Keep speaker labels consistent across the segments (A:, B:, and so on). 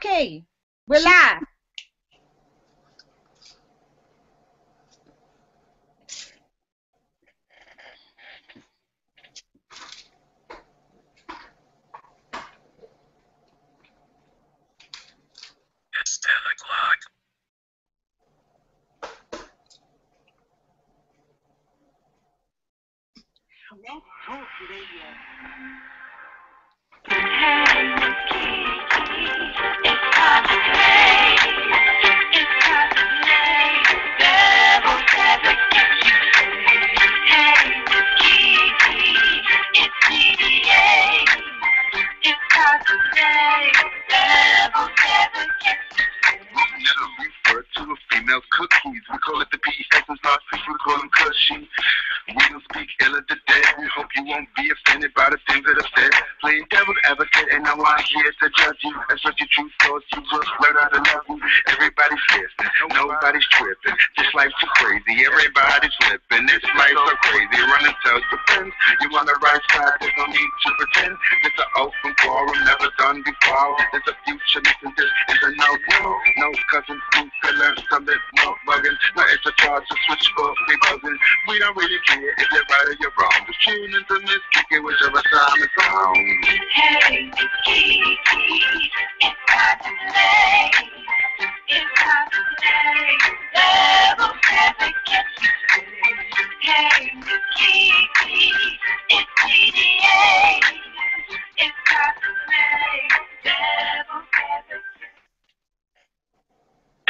A: Okay, we're live.
B: It's 10 o'clock.
C: Blog Talk Radio.
D: Hey, Ms.KiKi, it's time to play. It's time to play. Devil's advocate. Hey, Ms.KiKi, it's PDA. It's time to play. Devil's advocate.
B: Refer to a female cookies. We call it the PE essence, not people call them cushy. We don't speak ill of the dead. We hope you won't be offended by the things that are said. Playing devil's advocate, and I'm not here to judge you. Express your true thoughts, you just learn how to love you. Everybody's listening, nobody's tripping. This life's too crazy, everybody's flipping. This life's so crazy, run and tell your friends. You on the right side, there's no need to pretend. It's an open forum, never done before. It's a future missing, this is a no cousins, who can learn something more bugging. No extra charge to switch off, they buzzing. We don't really care if you're right or you're wrong. Just tune into Ms.KiKi, whichever time it's on.
D: Hey, Ms.KiKi, it's time to play. It's time to play. Devil's advocate. Hey, Ms.KiKi, it's PDA. It's time to play. Devil's advocate.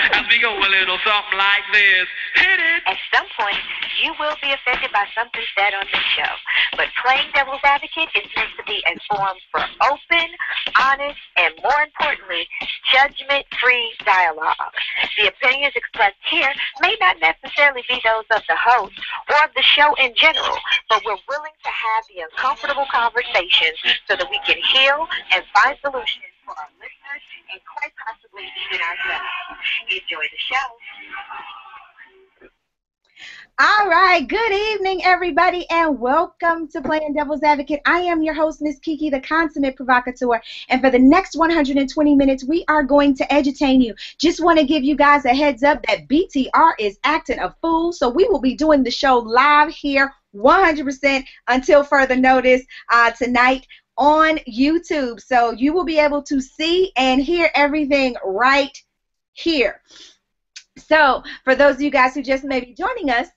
E: As we go a little something like this. Hit it!
F: At some point, you will be offended by something said on this show. But playing devil's advocate is meant to be a forum for open, honest, and more importantly, judgment-free dialogue. The opinions expressed here may not necessarily be those of the host or of the show in general, but we're willing to have the uncomfortable conversations so that we can heal and find solutions for our listeners and quite possibly even ourselves. Enjoy the show.
A: All right, good evening, everybody, and welcome to Playing Devil's Advocate. I am your host, Ms.KiKi, the consummate provocateur, and for the next 120 minutes, we are going to edutain you. Just want to give you guys a heads up that BTR is acting a fool, so we will be doing the show live here 100% until further notice tonight on YouTube. So you will be able to see and hear everything right here. So for those of you guys who just may be joining us,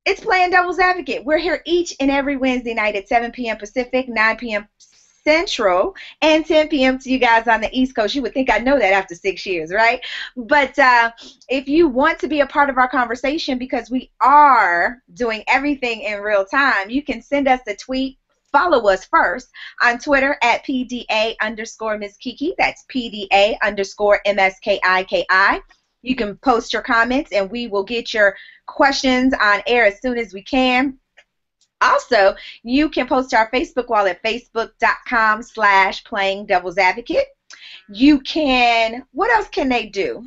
A: it's Playing Devil's Advocate. We're here each and every Wednesday night at 7 p.m. Pacific, 9 p.m. Central, and 10 p.m. to you guys on the East Coast. You would think I know that after 6 years, right? But if you want to be a part of our conversation, because we are doing everything in real time, you can send us a tweet. Follow us first on Twitter at PDA_Ms.KiKi. That's PDA_MSKIKI. You can post your comments, and we will get your questions on air as soon as we can. Also, you can post to our Facebook wall at facebook.com/playingdevilsadvocate. You can, what else can they do?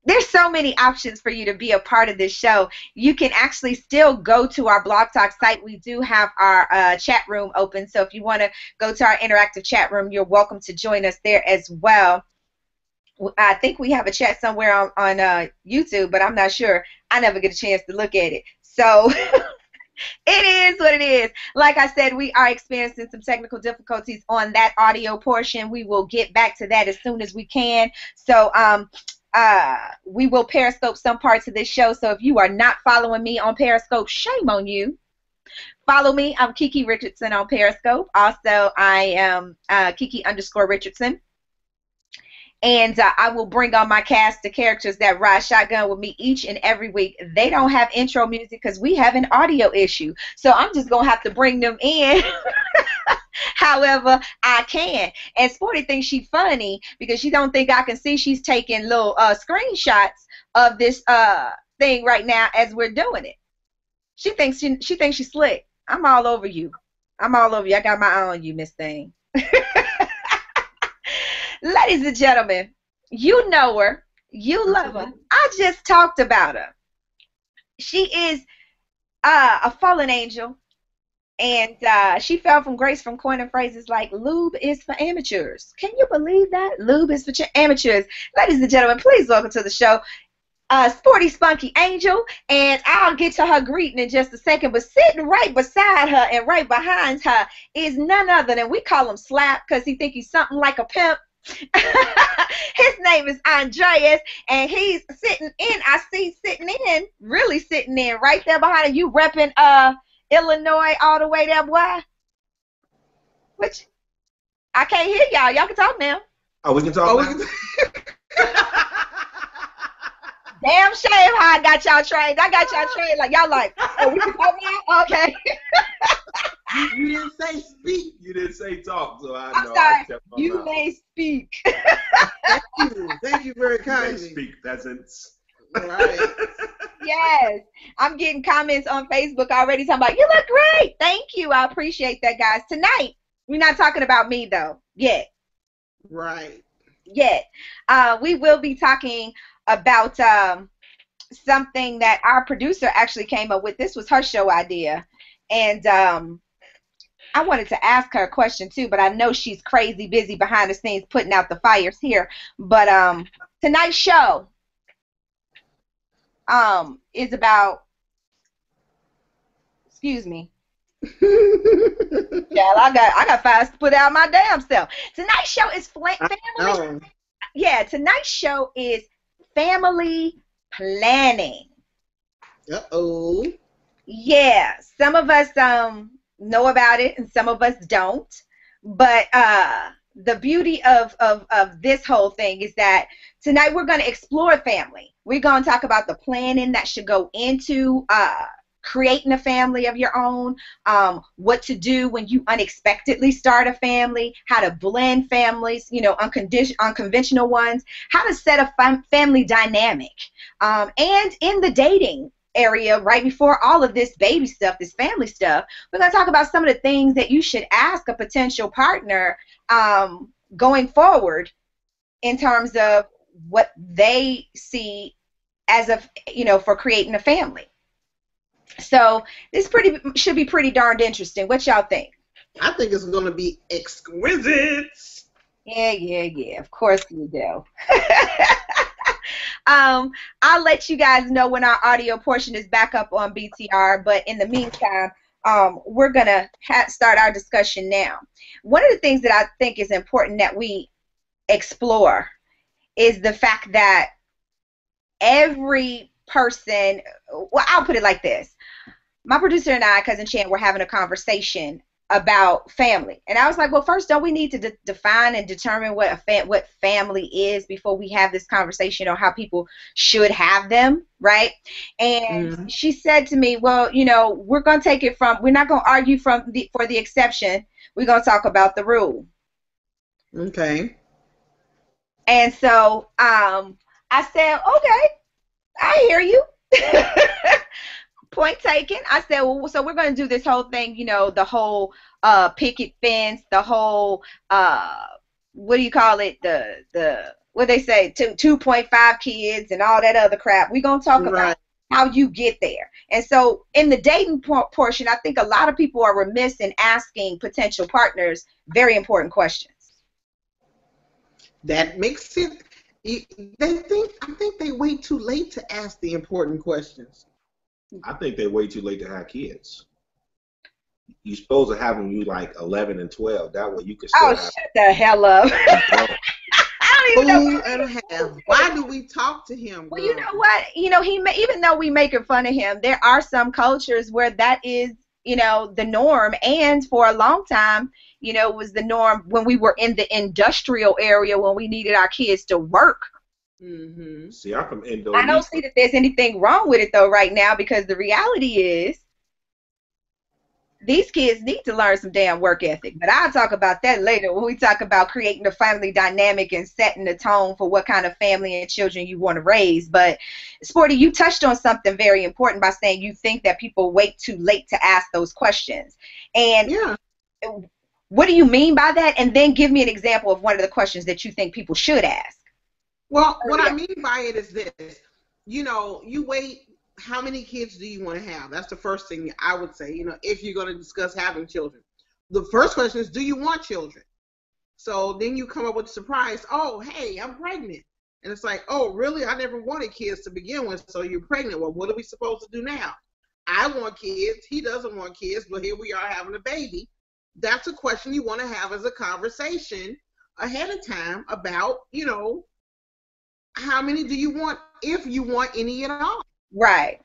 A: There's so many options for you to be a part of this show. You can actually still go to our Blog Talk site. We do have our chat room open, so if you want to go to our interactive chat room, you're welcome to join us there as well. I think we have a chat somewhere on YouTube, but I'm not sure. I never get a chance to look at it. So it is what it is. Like I said, we are experiencing some technical difficulties on that audio portion. We will get back to that as soon as we can. So we will Periscope some parts of this show. So if you are not following me on Periscope, shame on you. Follow me. I'm Kiki Richardson on Periscope. Also, I am Kiki_Richardson. And I will bring on my cast of characters that ride shotgun with me each and every week. They don't have intro music because we have an audio issue. So I'm just going to have to bring them in however I can. And Sporty thinks she's funny because she don't think I can see she's taking little screenshots of this thing right now as we're doing it. She thinks she's slick. I'm all over you. I'm all over you. I got my eye on you, Miss Thing. Ladies and gentlemen, you know her. You love her. I just talked about her. She is a fallen angel, And she fell from grace from coining phrases like lube is for amateurs. Can you believe that? Lube is for amateurs. Ladies and gentlemen, please welcome to the show, Sporty Spunky Angel. And I'll get to her greeting in just a second. But sitting right beside her and right behind her is none other than, we call him Slap because he think he's something like a pimp. His name is Andreas, and he's sitting in, really sitting in right there behind you, repping Illinois all the way there, boy. Which I can't hear y'all. Y'all can talk now.
G: Oh, we can talk now?
A: Damn shame how I got y'all trained. I got y'all trained like y'all like, oh, we can talk now? Okay.
H: You didn't say speak.
G: You didn't say talk, so I'm
A: sorry. You may speak.
H: Thank you very kindly.
G: You may speak, peasants.
H: Right.
A: Yes. I'm getting comments on Facebook already talking about, you look great. Thank you. I appreciate that, guys. Tonight, we're not talking about me, though, yet.
H: Right.
A: Yet. We will be talking about something that our producer actually came up with. This was her show idea. And I wanted to ask her a question, too, but I know she's crazy busy behind the scenes putting out the fires here. But tonight's show is about, excuse me. Yeah, I got fires to put out my damn self. Tonight's show is family. Yeah, tonight's show is family planning.
H: Uh-oh.
A: Yeah, some of us know about it and some of us don't. But the beauty of this whole thing is that tonight we're going to explore family. We're going to talk about the planning that should go into creating a family of your own, what to do when you unexpectedly start a family, how to blend families, you know, unconventional ones, how to set a family dynamic. And in the dating area, right before all of this baby stuff, this family stuff, we're going to talk about some of the things that you should ask a potential partner going forward in terms of what they see as a, you know, for creating a family. So this should be pretty darned interesting. What y'all think?
H: I think it's going to be exquisite.
A: Yeah. Of course you do. I'll let you guys know when our audio portion is back up on BTR, but in the meantime, we're going to start our discussion now. One of the things that I think is important that we explore is the fact that every person, well, I'll put it like this. My producer and I, Cousin Chan, were having a conversation about family. And I was like, well, first, don't we need to define and determine what family is before we have this conversation on how people should have them, right? And she said to me, well, you know, we're going to take it from, we're not going to argue for the exception. We're going to talk about the rule.
H: Okay.
A: And so I said, okay, I hear you. Point taken. I said, well, so we're going to do this whole thing, you know, the whole picket fence, the whole, what do you call it, the what they say, 2.5 kids and all that other crap. We're going to talk about how you get there. And so in the dating portion, I think a lot of people are remiss in asking potential partners very important questions.
H: That makes it, I think they wait too late to ask the important questions.
G: I think they wait too late to have kids. You're supposed to have them you like 11 and 12. That way you can still have
A: shut the hell up. I don't even know.
H: And a half. Why do we talk to him?
A: Well, you know what? You know, even though we making fun of him, there are some cultures where that is, you know, the norm. And for a long time, you know, it was the norm when we were in the industrial area when we needed our kids to work.
H: Mm-hmm.
G: See, I'm from Indonesia.
A: I don't see that there's anything wrong with it, though, right now, because the reality is these kids need to learn some damn work ethic. But I'll talk about that later when we talk about creating a family dynamic and setting the tone for what kind of family and children you want to raise. But, Sporty, you touched on something very important by saying you think that people wait too late to ask those questions. And what do you mean by that? And then give me an example of one of the questions that you think people should ask.
H: Well, what I mean by it is this. You know, you wait how many kids do you want to have? That's the first thing I would say, if you're going to discuss having children. The first question is, do you want children? So then you come up with a surprise, oh, hey, I'm pregnant. And it's like, oh, really? I never wanted kids to begin with, so you're pregnant. Well, what are we supposed to do now? I want kids. He doesn't want kids, but here we are having a baby. That's a question you want to have as a conversation ahead of time about, how many do you want, if you want any at all.
A: Right.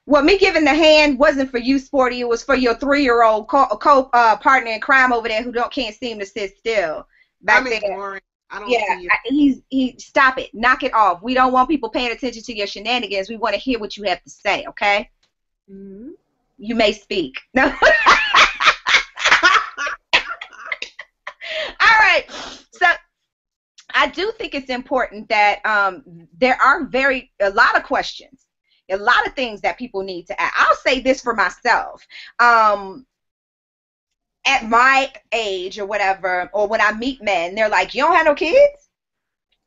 A: Well, me giving the hand wasn't for you, Sporty. It was for your 3-year-old partner in crime over there who can't seem to sit still. Back there.
H: Ignoring. I don't see you.
A: He stop it. Knock it off. We don't want people paying attention to your shenanigans. We want to hear what you have to say, okay?
H: Mm-hmm.
A: You may speak. No. All right. So I do think it's important that there are a lot of questions, a lot of things that people need to ask. I'll say this for myself. At my age or whatever, or when I meet men, they're like, you don't have no kids?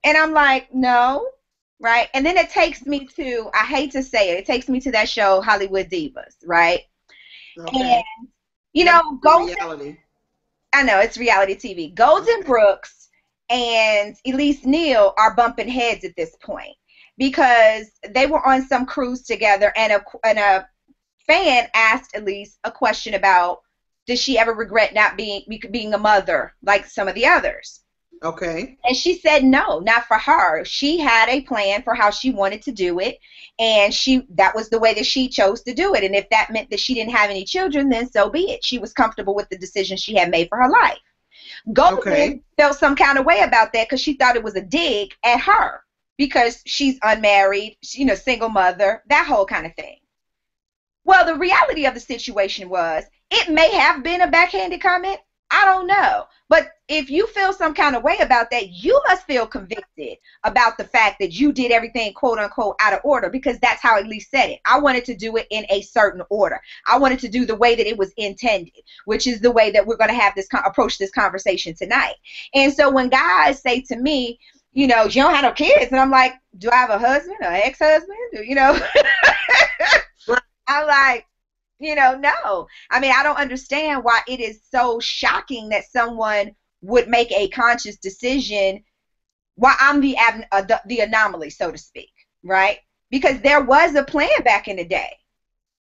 A: And I'm like, no, right? And then it takes me to, I hate to say it, it takes me to that show, Hollywood Divas, right?
H: Okay.
A: And,
H: reality.
A: I know, it's reality TV. Golden Brooks and Elise Neal are bumping heads at this point because they were on some cruise together, and a fan asked Elise a question about, does she ever regret not being a mother like some of the others?
H: Okay.
A: And she said no, not for her. She had a plan for how she wanted to do it, and that was the way that she chose to do it. And if that meant that she didn't have any children, then so be it. She was comfortable with the decision she had made for her life. Golden felt some kind of way about that because she thought it was a dig at her because she's unmarried, single mother, that whole kind of thing. Well, the reality of the situation was, it may have been a backhanded comment. I don't know. But if you feel some kind of way about that, you must feel convicted about the fact that you did everything, quote unquote, out of order, because that's how Elise said it. I wanted to do it in a certain order. I wanted to do the way that it was intended, which is the way that we're going to have approach this conversation tonight. And so when guys say to me, you don't have no kids, and I'm like, do I have a husband or ex-husband? I'm like, no. I mean, I don't understand why it is so shocking that someone would make a conscious decision while I'm the anomaly, so to speak, right? Because there was a plan back in the day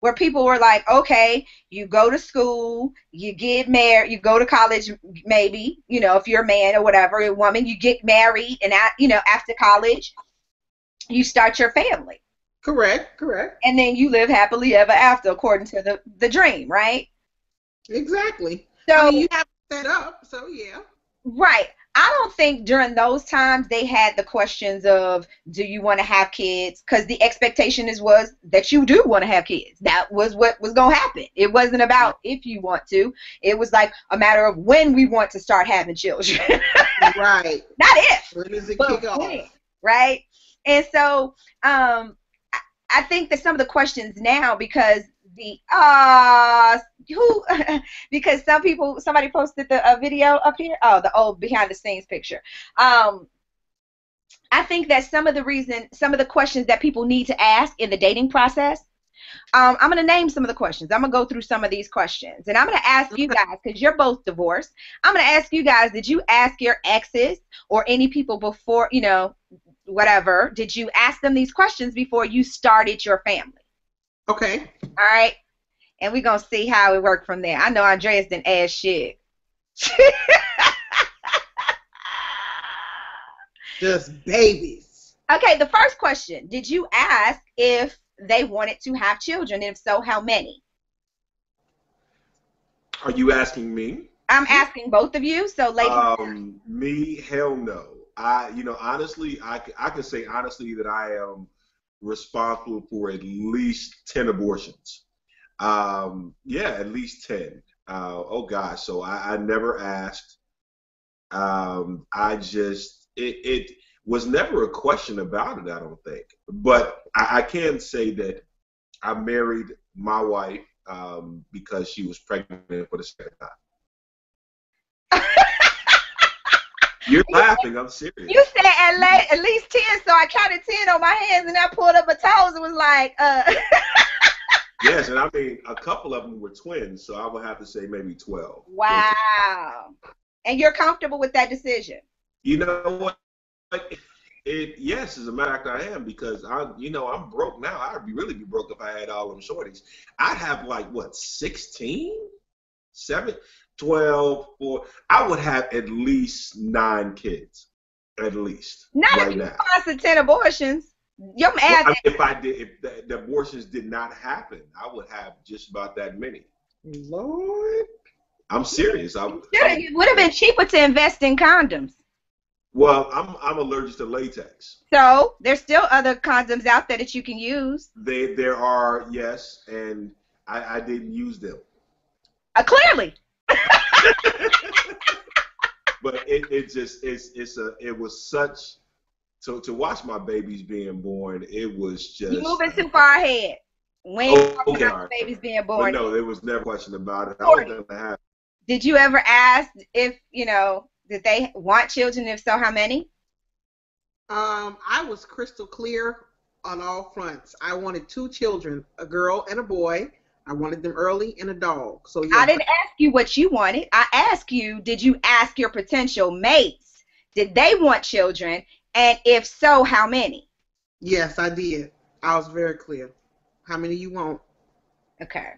A: where people were like, okay, you go to school, you get married, you go to college, maybe, if you're a man or whatever, a woman, you get married, and after college, you start your family.
H: Correct.
A: And then you live happily ever after, according to the dream, right?
H: Exactly.
A: So
H: you have it set up, so yeah.
A: Right. I don't think during those times they had the questions of, do you want to have kids? Because the expectation was that you do want to have kids. That was what was going to happen. It wasn't about if you want to. It was like a matter of when we want to start having children.
H: Right.
A: Not if.
H: When does it kick off?
A: Right. And so, I think that some of the questions now, because because somebody posted the video up here. Oh, the old behind the scenes picture. I think that some of the questions that people need to ask in the dating process, I'm going to name some of the questions. I'm going to go through some of these questions, and I'm going to ask you guys, because you're both divorced. I'm going to ask you guys, did you ask your exes or any people before, whatever, did you ask them these questions before you started your family?
H: Okay.
A: All right. And we're going to see how it worked from there. I know Andreas didn't ask shit.
H: Just babies.
A: Okay, the first question. Did you ask if they wanted to have children? If so, how many?
G: Are you asking me?
A: I'm asking both of you. So, ladies.
G: Me, hell no. Honestly, I can say honestly that I am responsible for at least 10 abortions. At least 10. Oh gosh, so I never asked. It was never a question about it, I don't think. But I can say that I married my wife because she was pregnant for the second time. You're laughing. I'm serious.
A: You said at least 10, so I counted 10 on my hands and I pulled up my toes and was like,
G: Yes, and I mean, a couple of them were twins, so I would have to say maybe 12.
A: Wow. And you're comfortable with that decision?
G: You know what? Yes, as a matter of fact, I am, because I'm broke now. I'd really be broke if I had all them shorties. I'd have like, what, 16? 7? 12? 4? I would have at least 9 kids. At least.
A: Not
G: right
A: if you
G: now.
A: sponsored 10 abortions.
G: Well, if the abortions did not happen, I would have just about that many.
H: Lord.
G: I'm serious.
A: It would have been cheaper to invest in condoms.
G: Well, I'm allergic to latex.
A: So there's still other condoms out there that you can use.
G: There are, yes, and I didn't use them.
A: Clearly.
G: But it was such. So to watch my babies being born, it was just.
A: You're moving too far ahead. We ain't talking about babies being born.
G: But no, there was never a question about it. I was gonna have.
A: Did you ever ask if did they want children? If so, how many?
H: I was crystal clear on all fronts. I wanted 2 children, a girl and a boy. I wanted them early and a dog. So yeah.
A: I didn't ask you what you wanted. I asked you, did you ask your potential mates? Did they want children? And if so, how many?
H: Yes, I did. I was very clear. How many you want?
A: Okay.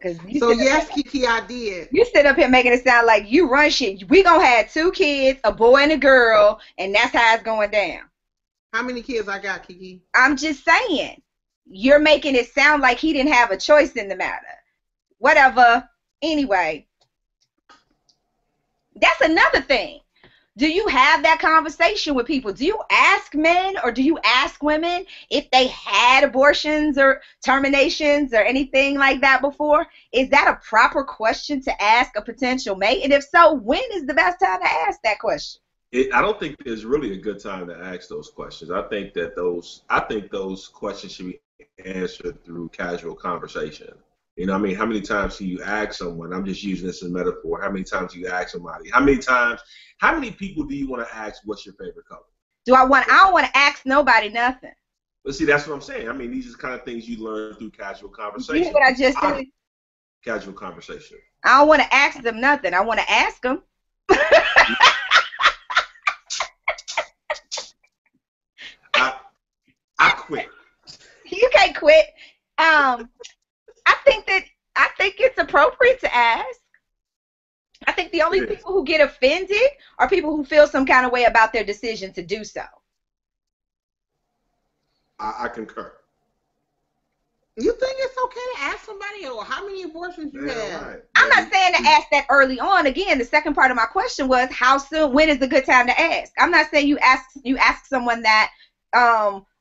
H: So yes, Kiki, I did.
A: You sit up here making it sound like you run shit. We gonna have 2 kids, a boy and a girl, and that's how it's going down.
H: How many kids I got, Kiki?
A: I'm just saying. You're making it sound like he didn't have a choice in the matter. Whatever. Anyway, that's another thing. Do you have that conversation with people? Do you ask men or do you ask women if they had abortions or terminations or anything like that before? Is that a proper question to ask a potential mate? And if so, when is the best time to ask that question?
G: I don't think there's really a good time to ask those questions. I think those questions should be answered through casual conversation. You know, I mean, how many times do you ask someone? I'm just using this as a metaphor. How many times do you ask somebody? How many people do you want to ask what's your favorite color?
A: I don't want to ask nobody nothing.
G: But see, that's what I'm saying. I mean, these are the kind of things you learn through casual conversation.
A: You hear what I just said?
G: Casual conversation.
A: I don't want to ask them nothing. I want to ask them.
G: I quit.
A: You can't quit. I think it's appropriate to ask. I think the only people who get offended are people who feel some kind of way about their decision to do so.
G: I concur.
H: You think it's okay to ask somebody, or how many abortions you have?
G: Right.
A: I'm not saying to ask that early on. Again, the second part of my question was how soon, when is a good time to ask? I'm not saying you ask someone that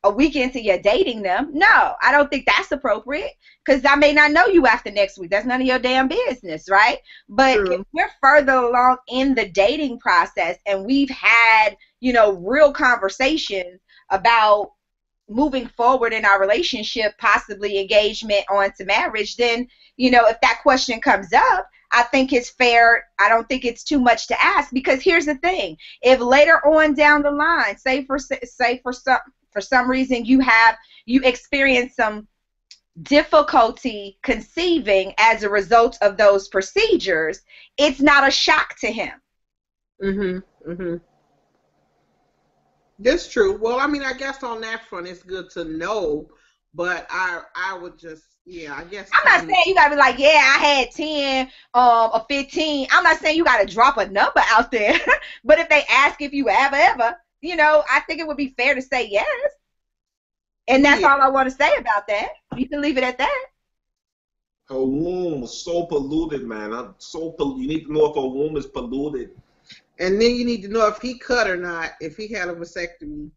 A: a week into your dating them. No, I don't think that's appropriate, because I may not know you after next week. That's none of your damn business, right? But if we're further along in the dating process and we've had, real conversations about moving forward in our relationship, possibly engagement on to marriage, then, if that question comes up, I think it's fair. I don't think it's too much to ask, because here's the thing. If later on down the line, say for some reason you experience some difficulty conceiving as a result of those procedures, it's not a shock to him.
H: That's true. Well, I mean, I guess on that front, it's good to know, but I would just, I guess.
A: I'm not saying you got to be like, I had 10 or 15. I'm not saying you got to drop a number out there, but if they ask if you ever, I think it would be fair to say yes. And that's all I want to say about that. You can leave it at that.
G: Her womb was so polluted, man. You need to know if her womb is polluted.
H: And then you need to know if he cut or not, if he had a vasectomy.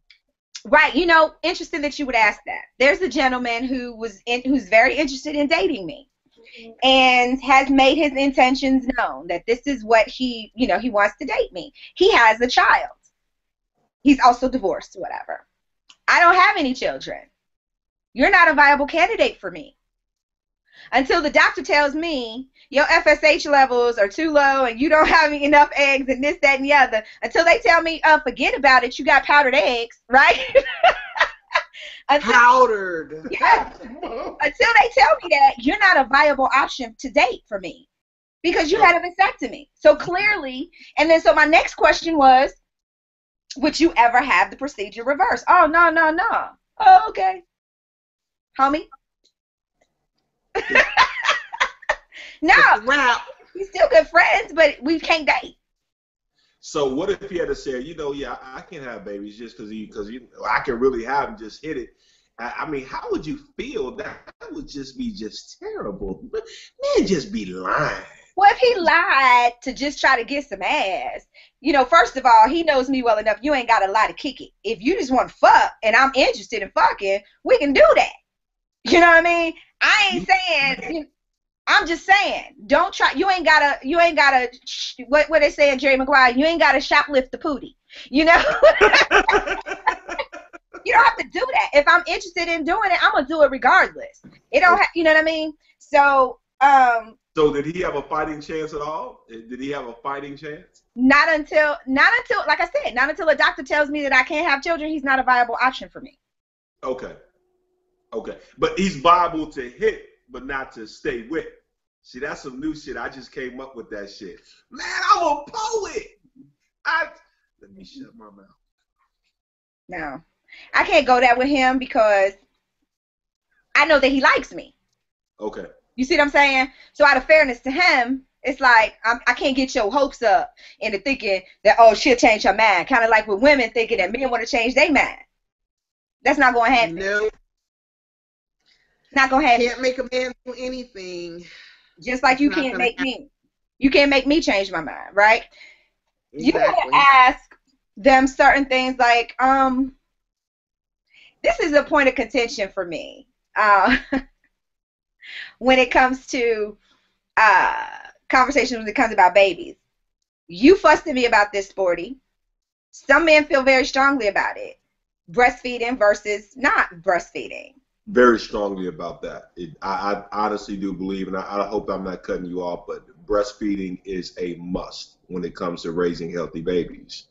A: Right. Interesting that you would ask that. There's a gentleman who's very interested in dating me and has made his intentions known that this is what he wants to date me. He has a child. He's also divorced, whatever. I don't have any children. You're not a viable candidate for me. until the doctor tells me your FSH levels are too low and you don't have enough eggs and this, that, and the other. Until they tell me, forget about it, you got powdered eggs, right?
H: Powdered.
A: Yeah. Until they tell me that, you're not a viable option to date for me because you had a vasectomy. So clearly, and then so my next question was, would you ever have the procedure reversed? Oh, no, no, no. Oh, okay. Homie? No. We're still good friends, but we can't date.
G: So what if he had to say, yeah, I can't have babies just because I can really have them, just hit it. I mean, how would you feel? That would just be terrible. Man, just be lying.
A: Well, if he lied to just try to get some ass, first of all, he knows me well enough. You ain't got a lie to kick it. If you just want to fuck and I'm interested in fucking, we can do that. You know what I mean? I ain't saying. I'm just saying, don't try. You ain't gotta. What they say in Jerry Maguire? You ain't gotta shoplift the pootie. You don't have to do that. If I'm interested in doing it, I'm gonna do it regardless. It don't. You know what I mean? So.
G: So did he have a fighting chance at all? Did he have a fighting chance?
A: Not until, like I said, not until a doctor tells me that I can't have children. He's not a viable option for me.
G: Okay. But he's viable to hit, but not to stay with. See, that's some new shit. I just came up with that shit. Man, I'm a poet. Let me shut my mouth.
A: No, I can't go there with him because I know that he likes me.
G: Okay.
A: You see what I'm saying? So out of fairness to him, it's like I can't get your hopes up into thinking that, oh, she'll change her mind. Kind of like with women thinking that men want to change their mind. That's not going to happen.
H: No.
A: Not going to happen.
H: Can't make a man do anything.
A: Just like you can't make me. You can't make me change my mind, right?
H: Exactly.
A: You want to ask them certain things like, this is a point of contention for me. When it comes to conversations when it comes about babies. You fussed at me about this, Sporty. Some men feel very strongly about it. Breastfeeding versus not breastfeeding.
G: Very strongly about that. I honestly do believe, and I hope I'm not cutting you off, but breastfeeding is a must when it comes to raising healthy babies.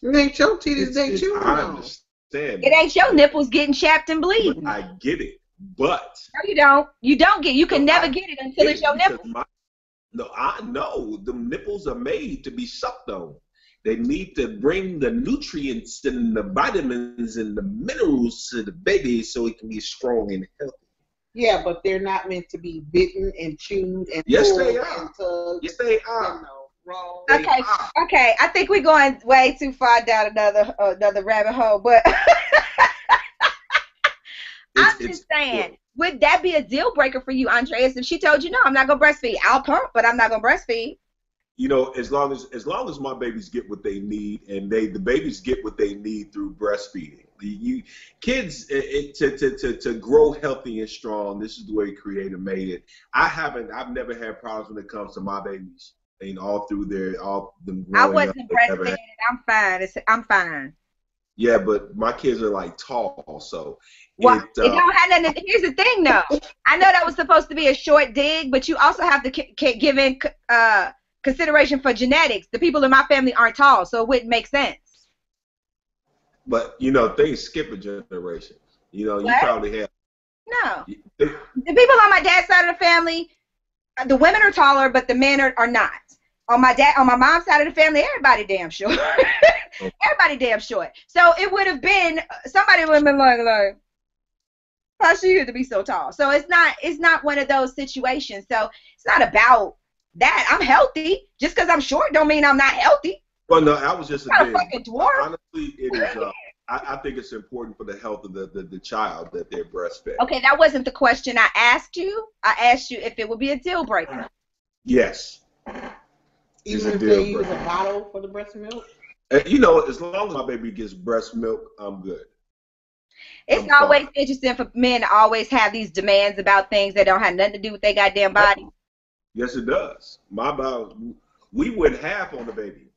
H: It ain't your titties, ain't you?
G: I understand.
A: It ain't your nipples getting chapped and bleeding.
G: I get it, but
A: no, you don't. You don't get. You can never get it until it's your nipples.
G: I know the nipples are made to be sucked on. They need to bring the nutrients and the vitamins and the minerals to the baby so it can be strong and healthy.
H: Yeah, but they're not meant to be bitten and chewed and
G: yes,
H: pulled
G: they are.
H: and tugged.
G: Yes, they are.
H: Wrong.
A: Okay. I think we're going way too far down another rabbit hole, but I'm just saying, would that be a deal breaker for you, Andreas, if she told you, no, I'm not going to breastfeed? I'll pump, but I'm not going to breastfeed.
G: As long as my babies get what they need, and the babies get what they need through breastfeeding. Kids to grow healthy and strong. This is the way Creator made it. I've never had problems when it comes to my babies. All through them.
A: I wasn't breastfeeding. I'm fine. I'm fine.
G: Yeah, but my kids are like tall, so.
A: Well, it don't have nothing. Here's the thing, though. I know that was supposed to be a short dig, but you also have to give in consideration for genetics. The people in my family aren't tall, so it wouldn't make sense.
G: But things skip a generation. You probably have.
A: No. The people on my dad's side of the family, the women are taller, but the men are not. On my mom's side of the family, everybody damn short. Everybody damn short. So it would have been somebody would have been like, how she used to be so tall. So it's not one of those situations. So it's not about that. I'm healthy. Just because I'm short don't mean I'm not healthy.
G: Well, no, I was just
A: a fucking dwarf.
G: Honestly, it is. I think it's important for the health of the child that they're breastfed.
A: Okay, that wasn't the question I asked you. I asked you if it would be a deal breaker.
G: Yes.
H: Even if they use a bottle for the breast milk?
G: As long as my baby gets breast milk, I'm good.
A: It's always interesting for men to always have these demands about things that don't have nothing to do with their goddamn body.
G: Yes, it does. We went half on the baby.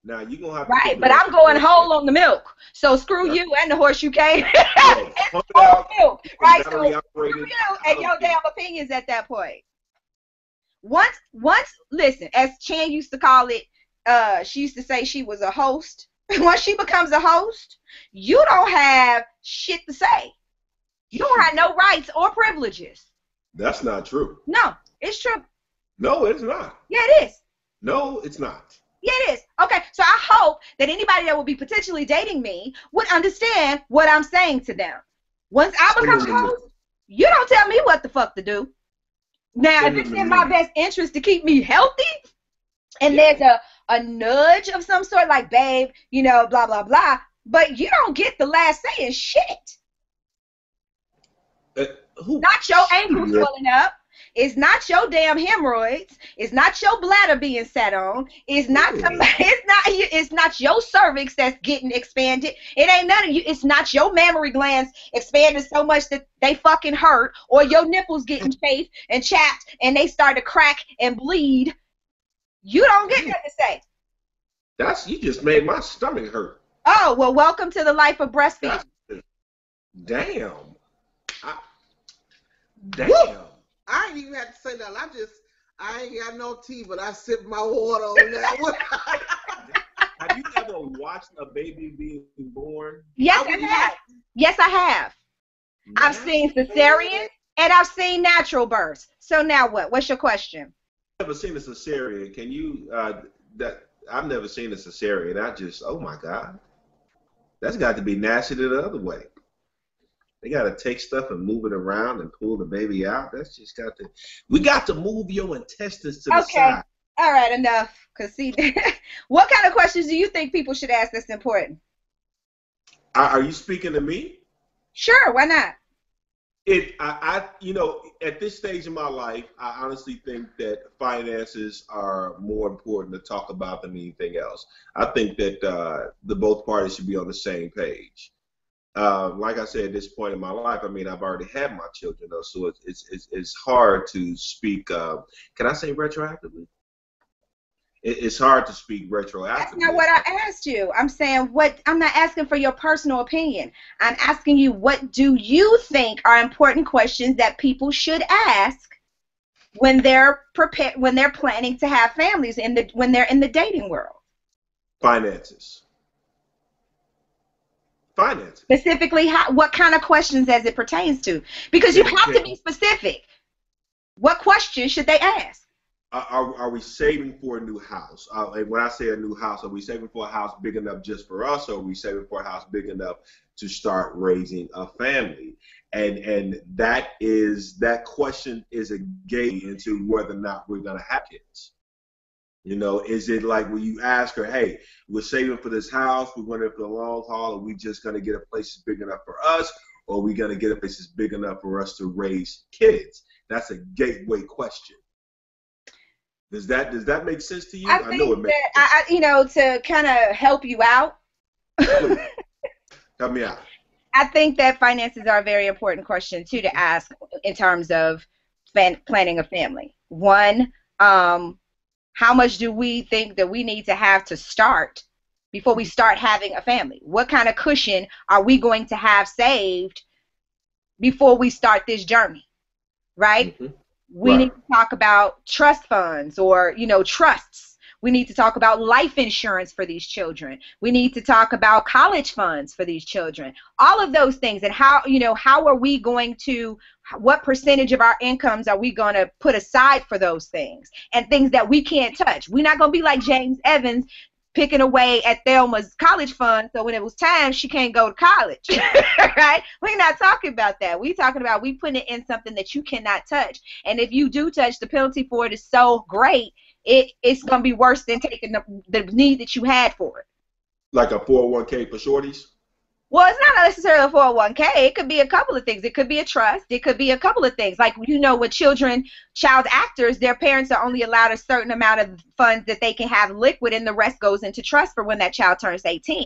G: Now you're gonna have to
A: Right,
G: put
A: but
G: the
A: I'm going
G: rest
A: whole on the milk. So screw
G: Yeah.
A: you and the horse you came.
G: Yeah,
A: It's
G: pump it
A: whole
G: out,
A: milk, right? So
G: battery
A: screw
G: operated.
A: you
G: I
A: and
G: don't
A: your
G: care.
A: damn opinions at that point. Once, listen, as Chan used to call it, she used to say she was a host. Once she becomes a host, you don't have shit to say. You don't have no rights or privileges.
G: That's not true.
A: No, it's true.
G: No, it's not.
A: Yeah, it is.
G: No, it's not.
A: Yeah, it is. Okay, so I hope that anybody that will be potentially dating me would understand what I'm saying to them. Once I become a host, you don't tell me what the fuck to do. Now, if it's in my best interest to keep me healthy, and there's a nudge of some sort, like, babe, you know, blah, blah, blah, but you don't get the last say in shit. Not your ankle swelling up. It's not your damn hemorrhoids. It's not your bladder being sat on. It's not it's not your cervix that's getting expanded. It ain't none of you. It's not your mammary glands expanding so much that they fucking hurt, or your nipples getting chafed and chapped and they start to crack and bleed. You don't get nothing to say.
G: You just made my stomach hurt.
A: Oh, well, welcome to the life of breastfeeding.
G: Damn.
H: I ain't even have to say that. I ain't got no tea, but I sip my water on that one.
G: Have you ever watched a baby being born?
A: Yes, I have. Yes, I have. I've seen cesarean and I've seen natural births. So now what? What's your question?
G: I've never seen a cesarean. Can you, I've never seen a cesarean. Oh my God. That's got to be nasty the other way. They got to take stuff and move it around and pull the baby out. That's just we got to move your intestines to the side.
A: All right, enough. Because see, what kind of questions do you think people should ask that's important?
G: Are you speaking to me?
A: Sure, why not?
G: At this stage in my life, I honestly think that finances are more important to talk about than anything else. I think that the both parties should be on the same page. Like I said, at this point in my life, I mean, I've already had my children, though, so it's hard to speak. Can I say retroactively? It's hard to speak retroactively.
A: That's not what I asked you. I'm saying I'm not asking for your personal opinion. I'm asking you, what do you think are important questions that people should ask when they're planning to have families when they're in the dating world?
G: Finances.
A: Specifically, what kind of questions as it pertains to? Because you have to be specific. What questions should they ask?
G: Are we saving for a new house? And when I say a new house, are we saving for a house big enough just for us, or are we saving for a house big enough to start raising a family? And that question is a gate into whether or not we're going to have kids. You know, is it like when you ask her, hey, we're saving for this house, we're going for the long haul, are we just going to get a place that's big enough for us, or are we going to get a place that's big enough for us to raise kids? That's a gateway question. Does that make sense to you?
A: I know it makes sense. To kind of help you out.
G: Help me out.
A: I think that finances are a very important question, too, to ask in terms of planning a family. One, how much do we think that we need to have to start before we start having a family? What kind of cushion are we going to have saved before we start this journey, right? Mm-hmm. We need to talk about trust funds or, trusts. We need to talk about life insurance for these children. We need to talk about college funds for these children. All of those things, and how are we going to, what percentage of our incomes are we going to put aside for those things and things that we can't touch? We're not going to be like James Evans picking away at Thelma's college fund, so when it was time, she can't go to college, right? We're not talking about that. We're talking about we putting it in something that you cannot touch. And if you do touch, the penalty for it is so great, it's going to be worse than taking the need that you had for it. Like
G: a 401k for shorties?
A: Well, it's not necessarily a 401k. It could be a couple of things. It could be a trust. It could be a couple of things. Like, with child actors, their parents are only allowed a certain amount of funds that they can have liquid, and the rest goes into trust for when that child turns 18.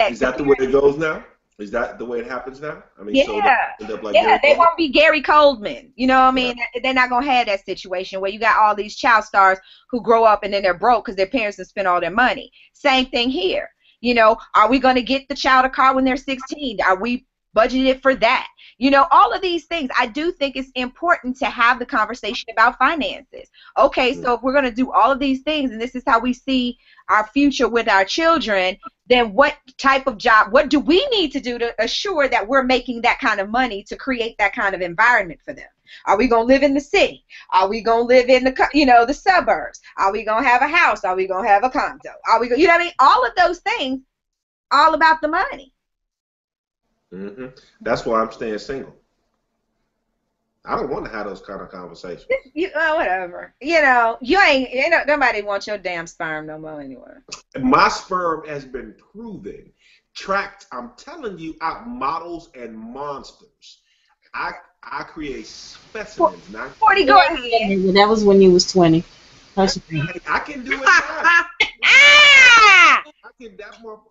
G: Is that the way it goes now? Is that the way it happens now? I mean, so they
A: Yeah.
G: end up like
A: Yeah,
G: Gary
A: they
G: Coleman?
A: won't be Gary Coleman. You know what I
G: Right.
A: mean? They're not gonna have that situation where you got all these child stars who grow up and then they're broke because their parents have spent all their money. Same thing here. Are we gonna get the child a car when they're 16? Are we budgeted for that? All of these things. I do think it's important to have the conversation about finances. Okay, so if we're gonna do all of these things and this is how we see our future with our children, then what type of job, what do we need to do to assure that we're making that kind of money to create that kind of environment for them? Are we going to live in the city? Are we going to live in the suburbs? Are we going to have a house? Are we going to have a condo? Are we going, you know what I mean? All of those things, all about the money.
G: That's why I'm staying single. I don't want to have those kind of conversations.
A: Whatever. Nobody wants your damn sperm no more anyway.
G: My sperm has been proven, tracked, I'm telling you, out models and monsters. I create specimens.
A: 40, go ahead.
I: That was when you was 20.
G: I can do it now. I can that more.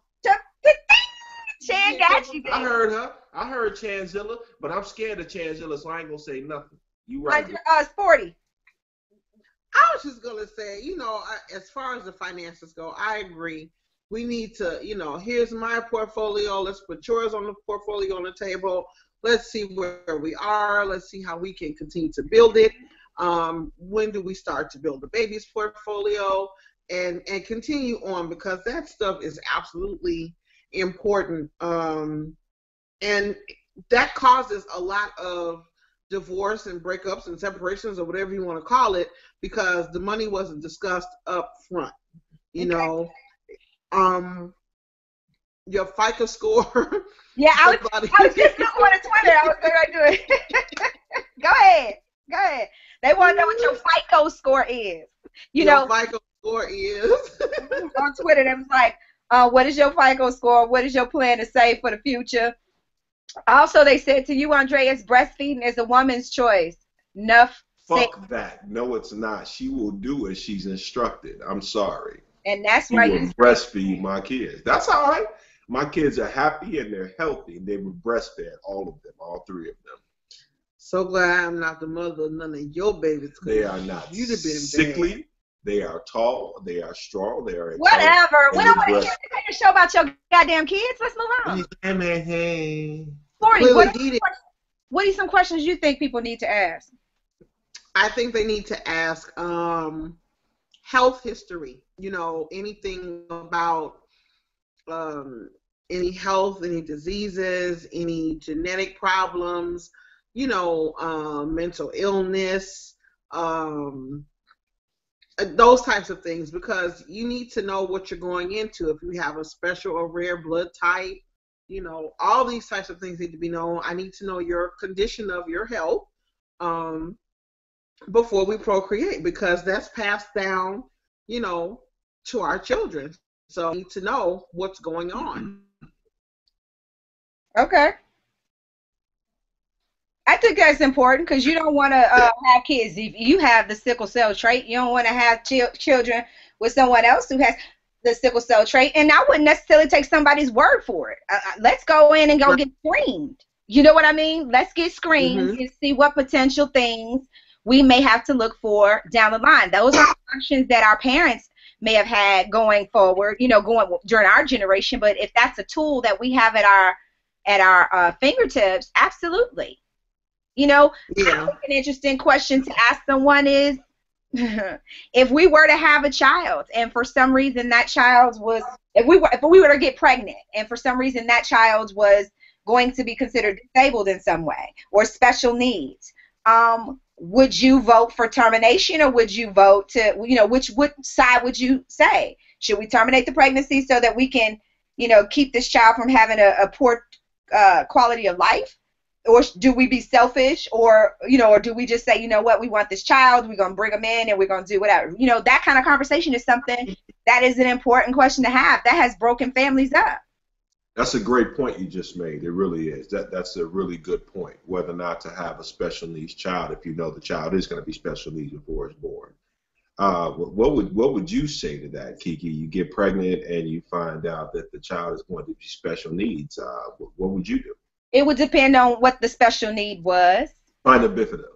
A: Chan got you.
G: I heard her. I heard Chanzilla, but I'm scared of Chanzilla, so I ain't gonna say nothing. You right.
A: Sporty.
H: I was just gonna say, as far as the finances go, I agree. We need to, here's my portfolio. Let's put yours on the portfolio on the table. Let's see where we are. Let's see how we can continue to build it. When do we start to build the baby's portfolio and continue on, because that stuff is absolutely important. And that causes a lot of divorce and breakups and separations or whatever you want to call it, because the money wasn't discussed up front. Your FICO score.
A: Yeah, I was just looking on Twitter. I was going to do it. Go ahead. They want to know what your FICO score is.
H: Your FICO score is.
A: On Twitter, they was like, what is your FICO score? What is your plan to save for the future? Also, they said to you, Andreas, breastfeeding is a woman's choice.
G: Fuck that. No, it's not. She will do as she's instructed. I'm sorry.
A: And that's why
G: you breastfeed my kids. That's all right. My kids are happy and they're healthy, and they were breastfed, all of them, all three of them.
H: So glad I'm not the mother of none of your babies.
G: They are not
H: You'd have been
G: sickly.
H: bad.
G: They are tall. They are strong. They are
A: whatever. We don't want to hear a show about your goddamn kids. Let's move on. Sporty, what are some questions you think people need to ask?
H: I think they need to ask health history. Anything about any health, any diseases, any genetic problems, mental illness, those types of things, because you need to know what you're going into. If you have a special or rare blood type, all these types of things need to be known. I need to know your condition of your health before we procreate, because that's passed down, to our children. So we need to know what's going on.
A: Okay. I think that's important, because you don't want to have kids. If you have the sickle cell trait, you don't want to have children with someone else who has the sickle cell trait. And I wouldn't necessarily take somebody's word for it. Let's go in and go get screened. You know what I mean? Let's get screened and see what potential things we may have to look for down the line. Those are options that our parents may have had going forward, going during our generation. But if that's a tool that we have at our fingertips, absolutely. I think an interesting question to ask someone is, if we were to have a child and for some reason that child was, if we were to get pregnant and for some reason that child was going to be considered disabled in some way or special needs, would you vote for termination, or would you vote to, which side would you say? Should we terminate the pregnancy so that we can, keep this child from having a poor quality of life? Or do we be selfish, or do we just say, what, we want this child, we're going to bring them in and we're going to do whatever? That kind of conversation is something that is an important question to have. That has broken families up.
G: That's a great point you just made. It really is. That's a really good point, whether or not to have a special needs child if you know the child is going to be special needs before it's born. What would you say to that, Kiki? You get pregnant and you find out that the child is going to be special needs. What would you do?
A: It would depend on what the special need was.
G: Spina bifida.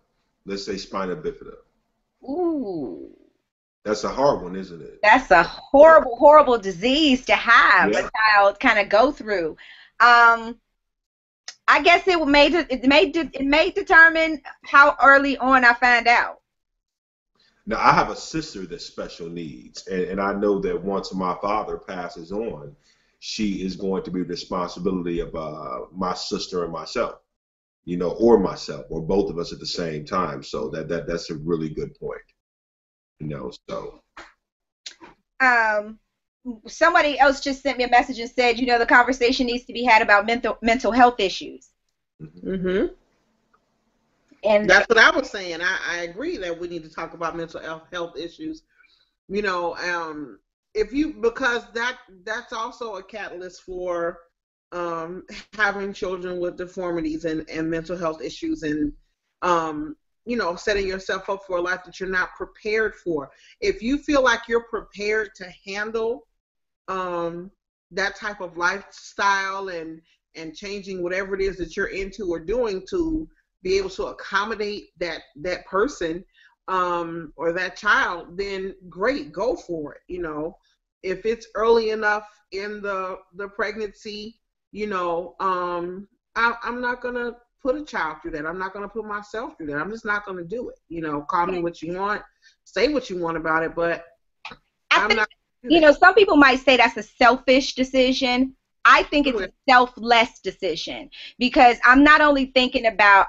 G: Let's say spina bifida.
A: Ooh.
G: That's a hard one, isn't it?
A: That's a horrible, horrible disease to have
G: Yeah.
A: a child kind of go through. I guess it may determine how early on I find out.
G: Now, I have a sister that's special needs, and I know that once my father passes on, she is going to be the responsibility of my sister and myself, or myself, or both of us at the same time. So that's a really good point, so.
A: Somebody else just sent me a message and said, the conversation needs to be had about mental health issues.
H: Mm-hmm.
A: And
H: that's what I was saying. I agree that we need to talk about mental health issues. Because that's also a catalyst for having children with deformities and mental health issues, and setting yourself up for a life that you're not prepared for. If you feel like you're prepared to handle that type of lifestyle and changing whatever it is that you're into or doing to be able to accommodate that person or that child, then great, go for it. If it's early enough in the pregnancy, I'm not gonna put a child through that. I'm not gonna put myself through that. I'm just not gonna do it. Call me what you want, say what you want about it, but I'm not.
A: Some people might say that's a selfish decision. I think it's a selfless decision, because I'm not only thinking about,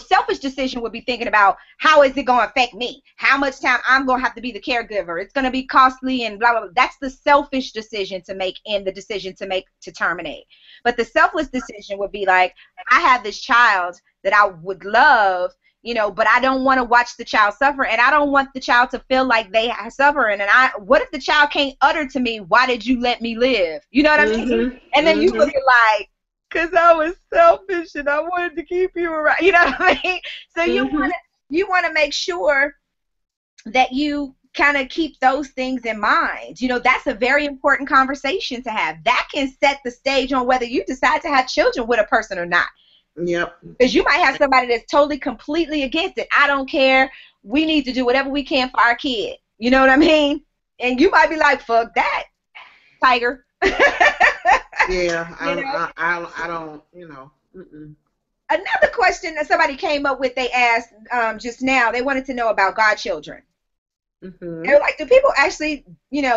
A: selfish decision would be thinking about how is it going to affect me? How much time I'm going to have to be the caregiver? It's going to be costly and blah, blah, blah. That's the selfish decision to make and the decision to make to terminate. But the selfless decision would be like, I have this child that I would love, but I don't want to watch the child suffer, and I don't want the child to feel like they are suffering. And what if the child can't utter to me, why did you let me live? You know what I mean? And then you look at like, because I was selfish and I wanted to keep you around. You know what I mean? So you want to make sure that you kind of keep those things in mind. That's a very important conversation to have. That can set the stage on whether you decide to have children with a person or not.
H: Yep.
A: Because you might have somebody that's totally, completely against it. I don't care. We need to do whatever we can for our kid. You know what I mean? And you might be like, fuck that, tiger.
H: Yeah, I don't, Mm-mm.
A: Another question that somebody came up with, they asked just now, they wanted to know about godchildren.
H: Mm-hmm.
A: They were like, do people actually,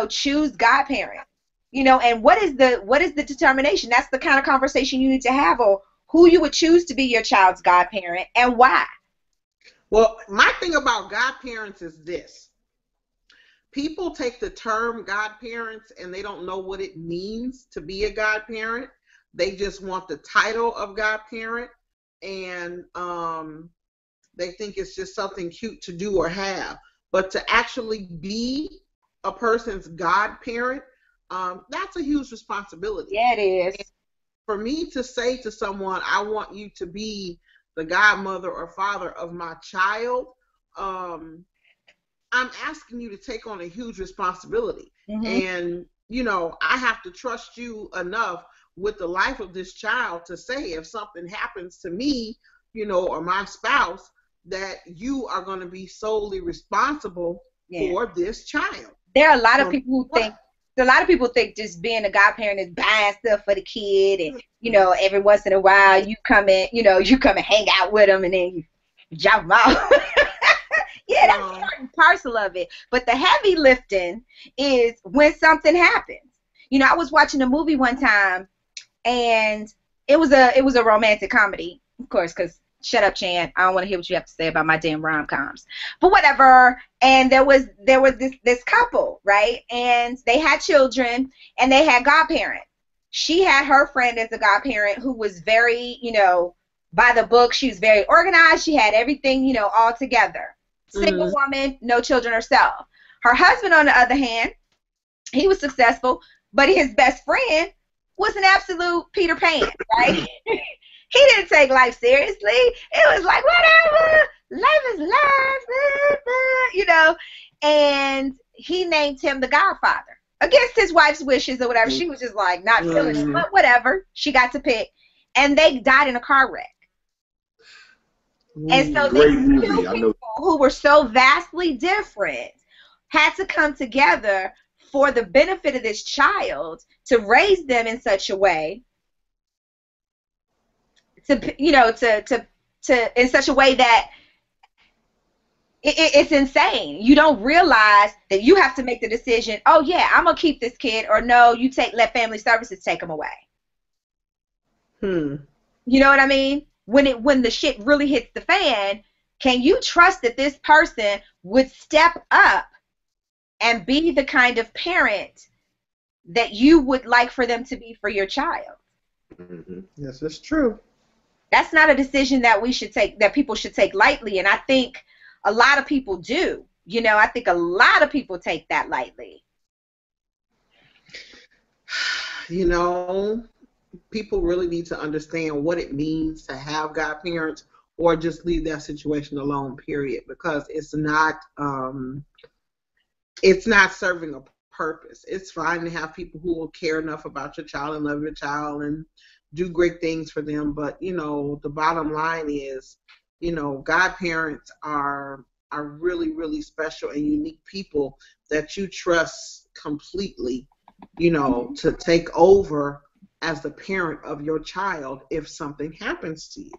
A: choose godparents? And what is the determination? That's the kind of conversation you need to have, or who you would choose to be your child's godparent and why.
H: Well, my thing about godparents is this. People take the term godparents and they don't know what it means to be a godparent. They just want the title of godparent, and they think it's just something cute to do or have. But to actually be a person's godparent, that's a huge responsibility.
A: Yeah, it is.
H: And for me to say to someone, I want you to be the godmother or father of my child, I'm asking you to take on a huge responsibility.
A: Mm-hmm.
H: And, I have to trust you enough with the life of this child to say if something happens to me, or my spouse, that you are going to be solely responsible for this child.
A: There are a lot of people who think, just being a godparent is buying stuff for the kid, and every once in a while you come and hang out with them and then you drop them out. Yeah, that's part and parcel of it. But the heavy lifting is when something happens. I was watching a movie one time, and it was a romantic comedy, of course, because shut up, Chan. I don't want to hear what you have to say about my damn rom-coms. But whatever. And there was this couple, right? And they had children, and they had godparents. She had her friend as a godparent who was very, by the book. She was very organized. She had everything, all together. Single woman, no children herself. Her husband, on the other hand, he was successful, but his best friend was an absolute Peter Pan, right? He didn't take life seriously. It was like, whatever, life is life, and he named him the Godfather against his wife's wishes or whatever. She was just like not feeling it, but whatever. She got to pick, and they died in a car wreck. And so
G: Great
A: these
G: movie.
A: two
G: I know.
A: people who were so vastly different had to come together for the benefit of this child to raise them in such a way to in such a way that it's insane. You don't realize that you have to make the decision, oh yeah, I'm gonna keep this kid, or no, you let family services take him away. You know what I mean? When the shit really hits the fan, can you trust that this person would step up and be the kind of parent that you would like for them to be for your child?
H: Yes, that's true.
A: That's not a decision that people should take lightly, and I think a lot of people do. You know, I think a lot of people take that lightly.
H: You know, people really need to understand what it means to have godparents, or just leave that situation alone, period, because it's not serving a purpose. It's fine to have people who will care enough about your child and love your child and do great things for them, but you know, the bottom line is, you know, godparents are really, really special and unique people that you trust completely, you know, to take over as the parent of your child if something happens to you.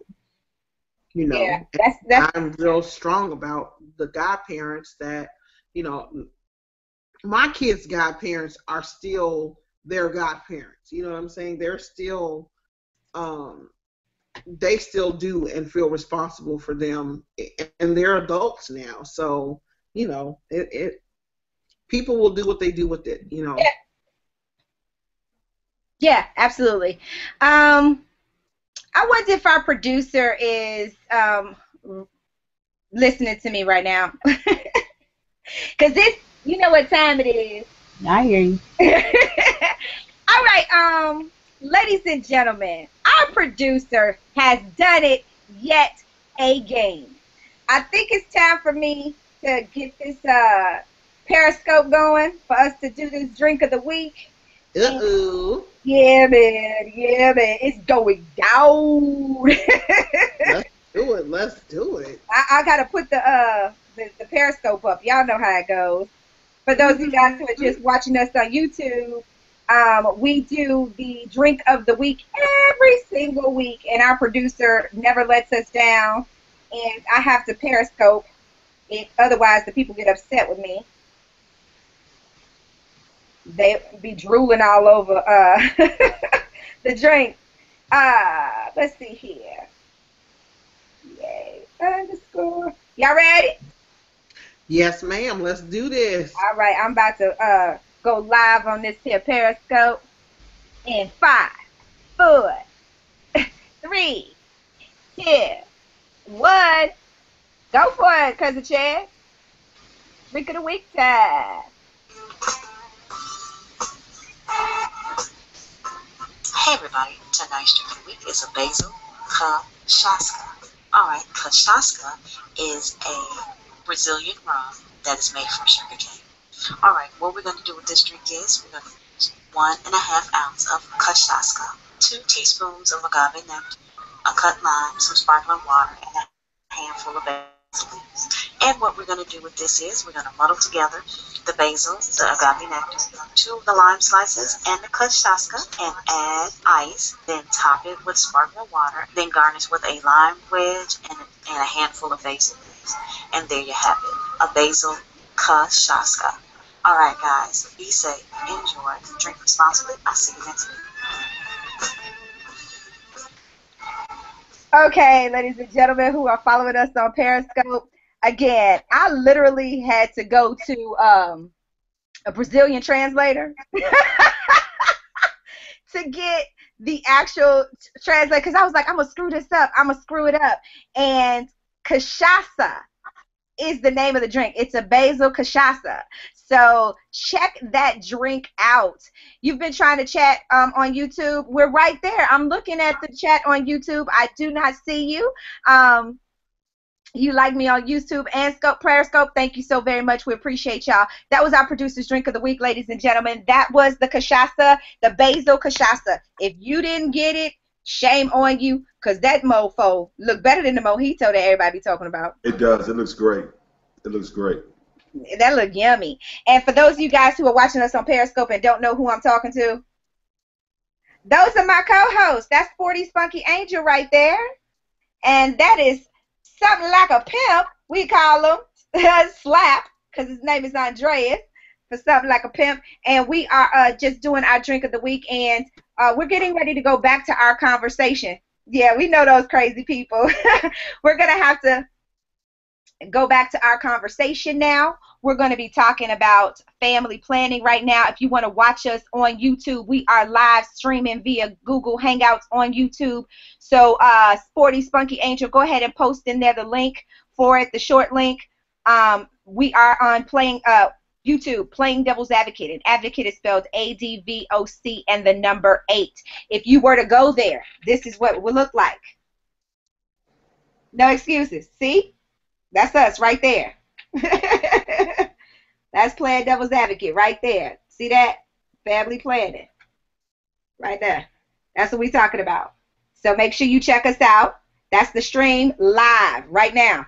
H: You know,
A: yeah, that's
H: I'm real strong about the godparents that, you know, my kids' godparents are still their godparents. You know what I'm saying? They're still, they still do and feel responsible for them, and they're adults now. So, you know, people will do what they do with it, you know.
A: Yeah, absolutely. I wonder if our producer is listening to me right now. Because you know what time it is.
I: I hear you.
A: All right, ladies and gentlemen, our producer has done it yet again. I think it's time for me to get this Periscope going for us to do this drink of the week.
H: Uh-oh.
A: Yeah, man. It's going down.
H: Let's do it.
A: I gotta put the Periscope up. Y'all know how it goes. For those of you guys who are just watching us on YouTube, we do the drink of the week every single week, and our producer never lets us down. And I have to Periscope it, otherwise the people get upset with me. They be drooling all over the drink. Let's see here. Yay. Underscore. Y'all ready?
H: Yes, ma'am. Let's do this.
A: All right. I'm about to go live on this here Periscope in 5, 4, 3, 2, 1. Go for it, Cousin Chad. Drink of the week time.
J: Hey everybody, tonight's drink of the week is a basil cachaça. Alright, cachaça is a Brazilian rum that is made from sugarcane. Alright, what we're going to do with this drink is we're going to 1.5 ounces of cachaça, 2 teaspoons of agave nectar, a cut lime, some sparkling water, and a handful of basil leaves. And what we're going to do with this is we're going to muddle together the basil, the agave nectar, 2 of the lime slices, and the cachaça, and add ice. Then top it with sparkling water. Then garnish with a lime wedge and a handful of basil leaves. And there you have it, a basil cachaça. All right, guys, be safe, enjoy, drink responsibly. I'll see you next week.
A: Okay, ladies and gentlemen who are following us on Periscope, again, I literally had to go to a Brazilian translator to get the actual translate, because I was like, I'm going to screw this up. I'm going to screw it up. And cachaça is the name of the drink. It's a basil cachaça. So check that drink out. You've been trying to chat on YouTube. We're right there. I'm looking at the chat on YouTube. I do not see you. You like me on YouTube and Scope Prayer Scope. Thank you so very much. We appreciate y'all. That was our producer's drink of the week, ladies and gentlemen. That was the cachaça, the basil cachaça. If you didn't get it, shame on you, because that mofo look better than the mojito that everybody be talking about.
G: It does. It looks great. It looks great.
A: That look yummy. And for those of you guys who are watching us on Periscope and don't know who I'm talking to, those are my co-hosts. That's 40 Spunky Angel right there. And that is something like a pimp, we call him, Slap, because his name is Andreas, for something like a pimp. And we are just doing our drink of the week, and we're getting ready to go back to our conversation. Yeah, we know those crazy people. We're going to have to go back to our conversation now. We're going to be talking about family planning right now. If you want to watch us on YouTube, we are live streaming via Google Hangouts on YouTube. So, Sporty Spunky Angel, go ahead and post in there the link for it, the short link. We are on YouTube, Playing Devil's Advocate, and advocate is spelled ADVOC and the number 8. If you were to go there, this is what it would look like. No excuses. See? That's us right there. That's Playing Devil's Advocate right there. See that? Family planning. Right there. That's what we're talking about. So make sure you check us out. That's the stream live right now.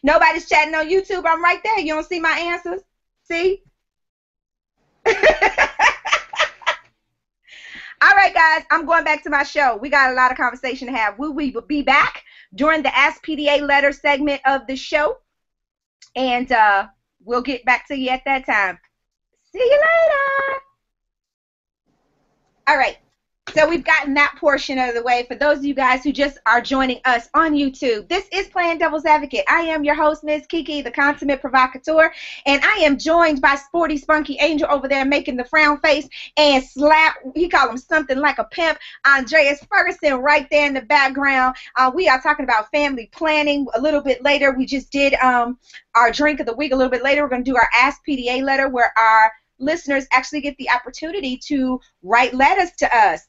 A: Nobody's chatting on YouTube. I'm right there. You don't see my answers? See? All right, guys. I'm going back to my show. We got a lot of conversation to have. We will be back during the Ask PDA letter segment of the show. And we'll get back to you at that time. See you later. All right. So we've gotten that portion out of the way. For those of you guys who just are joining us on YouTube, this is Playing Devil's Advocate. I am your host, Ms.KiKi, the consummate provocateur, and I am joined by Sporty Spunky Angel over there making the frown face, and Slap, he called him something like a pimp, Andreas Ferguson right there in the background. We are talking about family planning a little bit later. We just did our drink of the week a little bit later. We're going to do our Ask PDA letter where our listeners actually get the opportunity to write letters to us.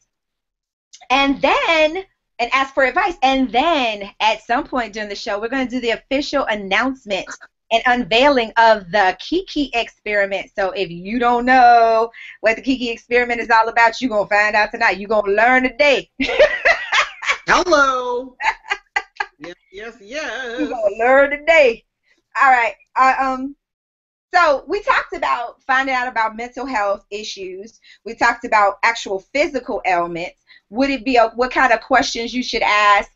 A: And ask for advice. And then at some point during the show, we're going to do the official announcement and unveiling of the KiKi experiment. So if you don't know what the KiKi experiment is all about, you're going to find out tonight. You're going to learn today.
H: Hello. Yes.
A: You're going to learn today. All right. So we talked about finding out about mental health issues. We talked about actual physical ailments. Would it be what kind of questions you should ask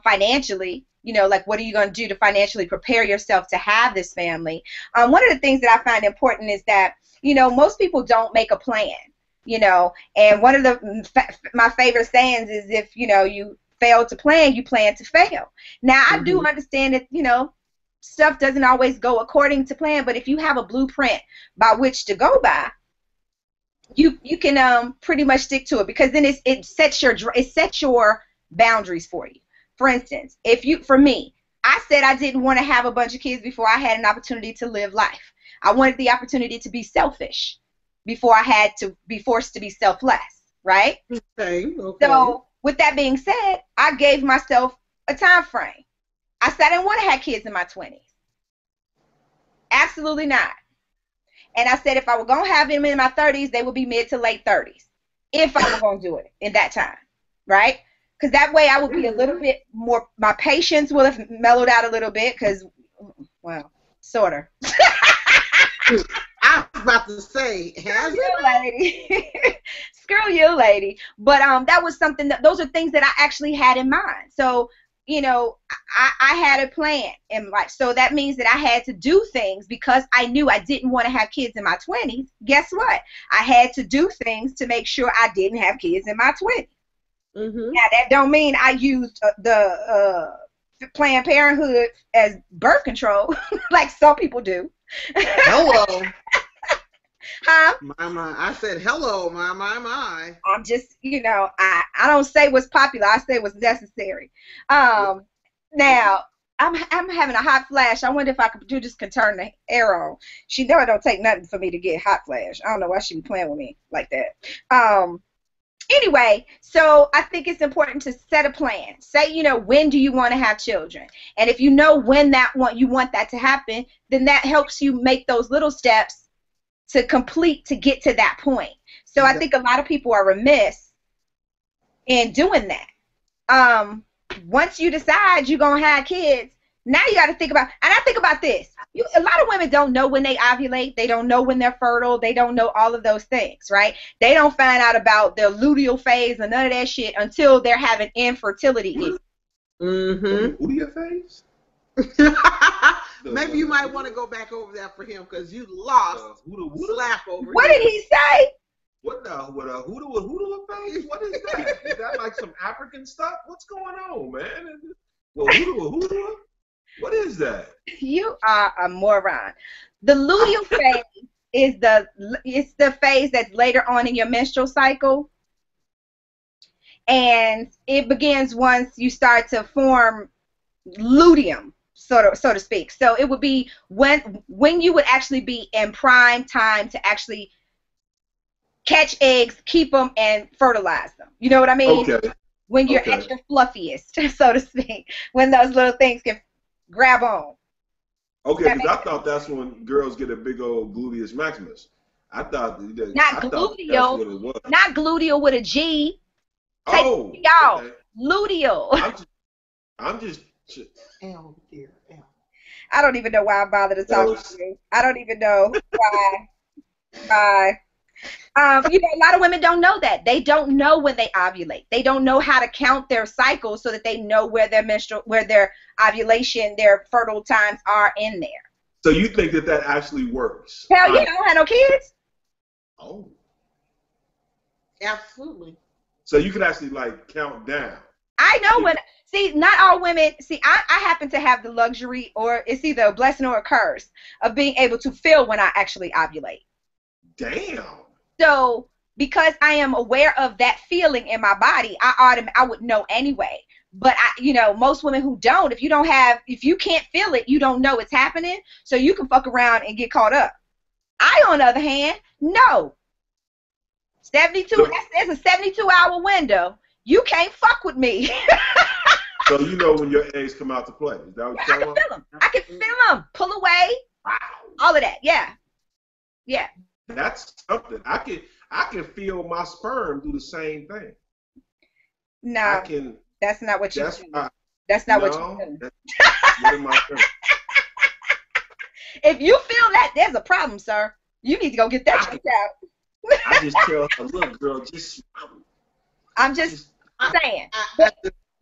A: financially? You know, like what are you going to do to financially prepare yourself to have this family? One of the things that I find important is that, you know, most people don't make a plan, you know, and one of my favorite sayings is if, you know, you fail to plan, you plan to fail. Now, I do understand that, you know, stuff doesn't always go according to plan, but if you have a blueprint by which to go by, you can pretty much stick to it, because then it sets your boundaries for you. For instance, for me, I said I didn't want to have a bunch of kids before I had an opportunity to live life. I wanted the opportunity to be selfish before I had to be forced to be selfless, right?
H: Okay.
A: So with that being said, I gave myself a time frame. I said I didn't want to have kids in my 20s. Absolutely not. And I said if I were going to have them in my 30s, they would be mid to late 30s. If I were going to do it in that time, right? Because that way I would be a little bit more, my patience would have mellowed out a little bit because, well, sort of.
H: I was about to say, has
A: it? Lady. Screw you, lady. But that was something those are things that I actually had in mind. So, you know, I had a plan in life. So that means that I had to do things because I knew I didn't want to have kids in my 20s. Guess what? I had to do things to make sure I didn't have kids in my 20s. Now, that don't mean I used the Planned Parenthood as birth control like some people do.
H: Hello.
A: Huh?
H: My. I said hello, my.
A: I'm just, you know, I don't say what's popular. I say what's necessary. Now, I'm having a hot flash. I wonder if I could just turn the air on. She know it don't take nothing for me to get hot flash. I don't know why she be playing with me like that. Anyway, so I think it's important to set a plan. Say, when do you want to have children? And if you know when you want that to happen, then that helps you make those little steps to get to that point. So I think a lot of people are remiss in doing that. Once you decide you're going to have kids, now you got to think about, and I think about this. A lot of women don't know when they ovulate. They don't know when they're fertile. They don't know all of those things, right? They don't find out about their luteal phase and none of that shit until they're having infertility issues.
H: Mm-hmm.
G: Luteal phase?
H: Maybe you might want to go back over that for him because you lost slap over
A: What
H: here.
A: did he say?
G: What the hoodoo phase? What is that? Is that like some African stuff? What's going on, man? Well, hoodoo? What is that?
A: You are a moron. The luteal phase is the phase that's later on in your menstrual cycle, and it begins once you start to form luteum, so to speak. So it would be when you would actually be in prime time to actually catch eggs, keep them, and fertilize them. You know what I mean?
G: Okay.
A: When you're at your fluffiest, so to speak, when those little things can grab on.
G: Okay, because I thought that's when girls get a big old gluteus maximus. I thought
A: Not
G: that's
A: gluteal,
G: what it was.
A: not gluteal with a G. Take
G: Oh,
A: it out.
G: okay.
A: Luteal.
G: I'm just.
H: L, dear, L.
A: I don't even know why I bothered to talk to you. I don't even know why. Why. A lot of women don't know that. They don't know when they ovulate. They don't know how to count their cycles so that they know where their ovulation, their fertile times are in there.
G: So you think that actually works?
A: Hell yeah, I don't have no kids.
G: Oh.
H: Absolutely.
G: So you could actually like count down.
A: I know when. See, not all women. See, I happen to have the luxury, or it's either a blessing or a curse, of being able to feel when I actually ovulate.
G: Damn.
A: So, because I am aware of that feeling in my body, I would know anyway. But most women who don't, if you can't feel it, you don't know it's happening. So you can fuck around and get caught up. I, on the other hand, know. 72. There's a 72-hour window. You can't fuck with me.
G: So you know when your eggs come out to play. Is that what
A: I can feel them. I can feel them. Pull away. Wow. All of that. Yeah. Yeah.
G: That's something. I can feel my sperm do the same thing.
A: No, that's not what you do. That's not what you do.
G: What am I doing?
A: If you feel that, there's a problem, sir. You need to go get that checked out.
G: I just tell her, look, girl, just.
A: I'm just saying.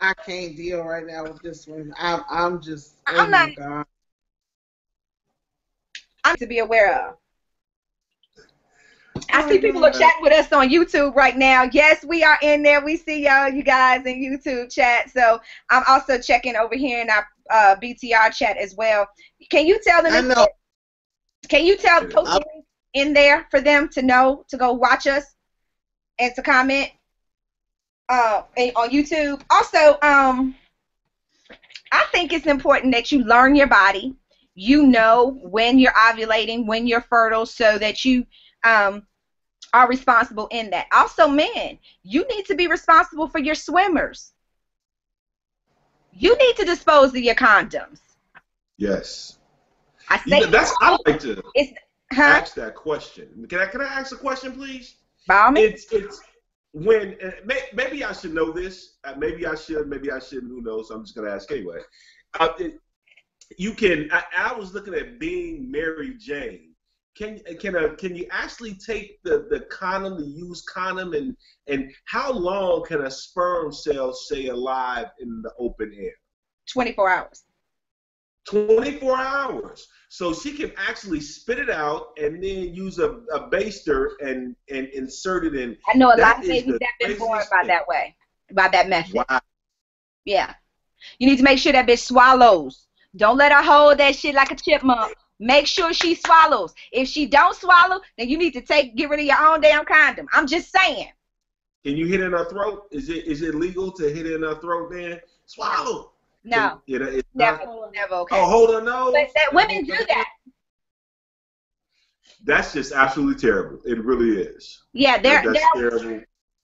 H: I can't deal right now with this one. I'm just.
A: I'm not. God. I'm to be aware of. I see people are chatting with us on YouTube right now. Yes, we are in there. We see you guys in YouTube chat. So I'm also checking over here in our BTR chat as well. Can you tell them? Can you tell post the link in there for them to know to go watch us and to comment on YouTube? Also, I think it's important that you learn your body. You know when you're ovulating, when you're fertile, so that you are responsible in that. Also, men, you need to be responsible for your swimmers. You need to dispose of your condoms.
G: Yes.
A: I
G: like to ask that question. Can I ask a question, please?
A: By all means.
G: It's when maybe I should know this. Maybe I should. Maybe I shouldn't. Who knows? I'm just gonna ask anyway. I was looking at Being Mary Jane. Can you actually take the condom, the used condom, and how long can a sperm cell stay alive in the open air?
A: 24 hours.
G: 24 hours. So she can actually spit it out and then use a baster and insert it in.
A: I know a lot of babies that have been born by that method.
G: Wow.
A: Yeah. You need to make sure that bitch swallows. Don't let her hold that shit like a chipmunk. Make sure she swallows. If she don't swallow, then you need to get rid of your own damn condom. I'm just saying.
G: Can you hit in her throat? Is it legal to hit in her throat then? Swallow.
A: No.
G: It's
A: never okay.
G: Oh, hold her nose.
A: But women do that.
G: That's just absolutely terrible. It really is.
A: Yeah,
G: that's terrible.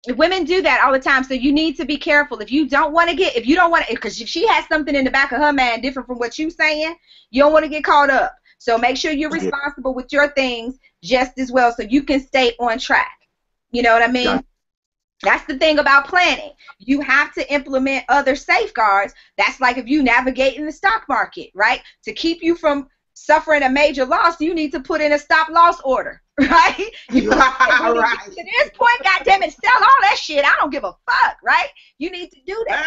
A: Women do that all the time, so you need to be careful. If you don't want to, because if she has something in the back of her mind different from what you're saying, you don't want to get caught up. So make sure you're responsible with your things just as well, so you can stay on track. You know what I mean?
G: Yeah.
A: That's the thing about planning. You have to implement other safeguards. That's like if you navigate in the stock market, right? To keep you from suffering a major loss, you need to put in a stop loss order, right?
H: Right.
A: To this point, goddamn it, sell all that shit. I don't give a fuck, right? You need to do that.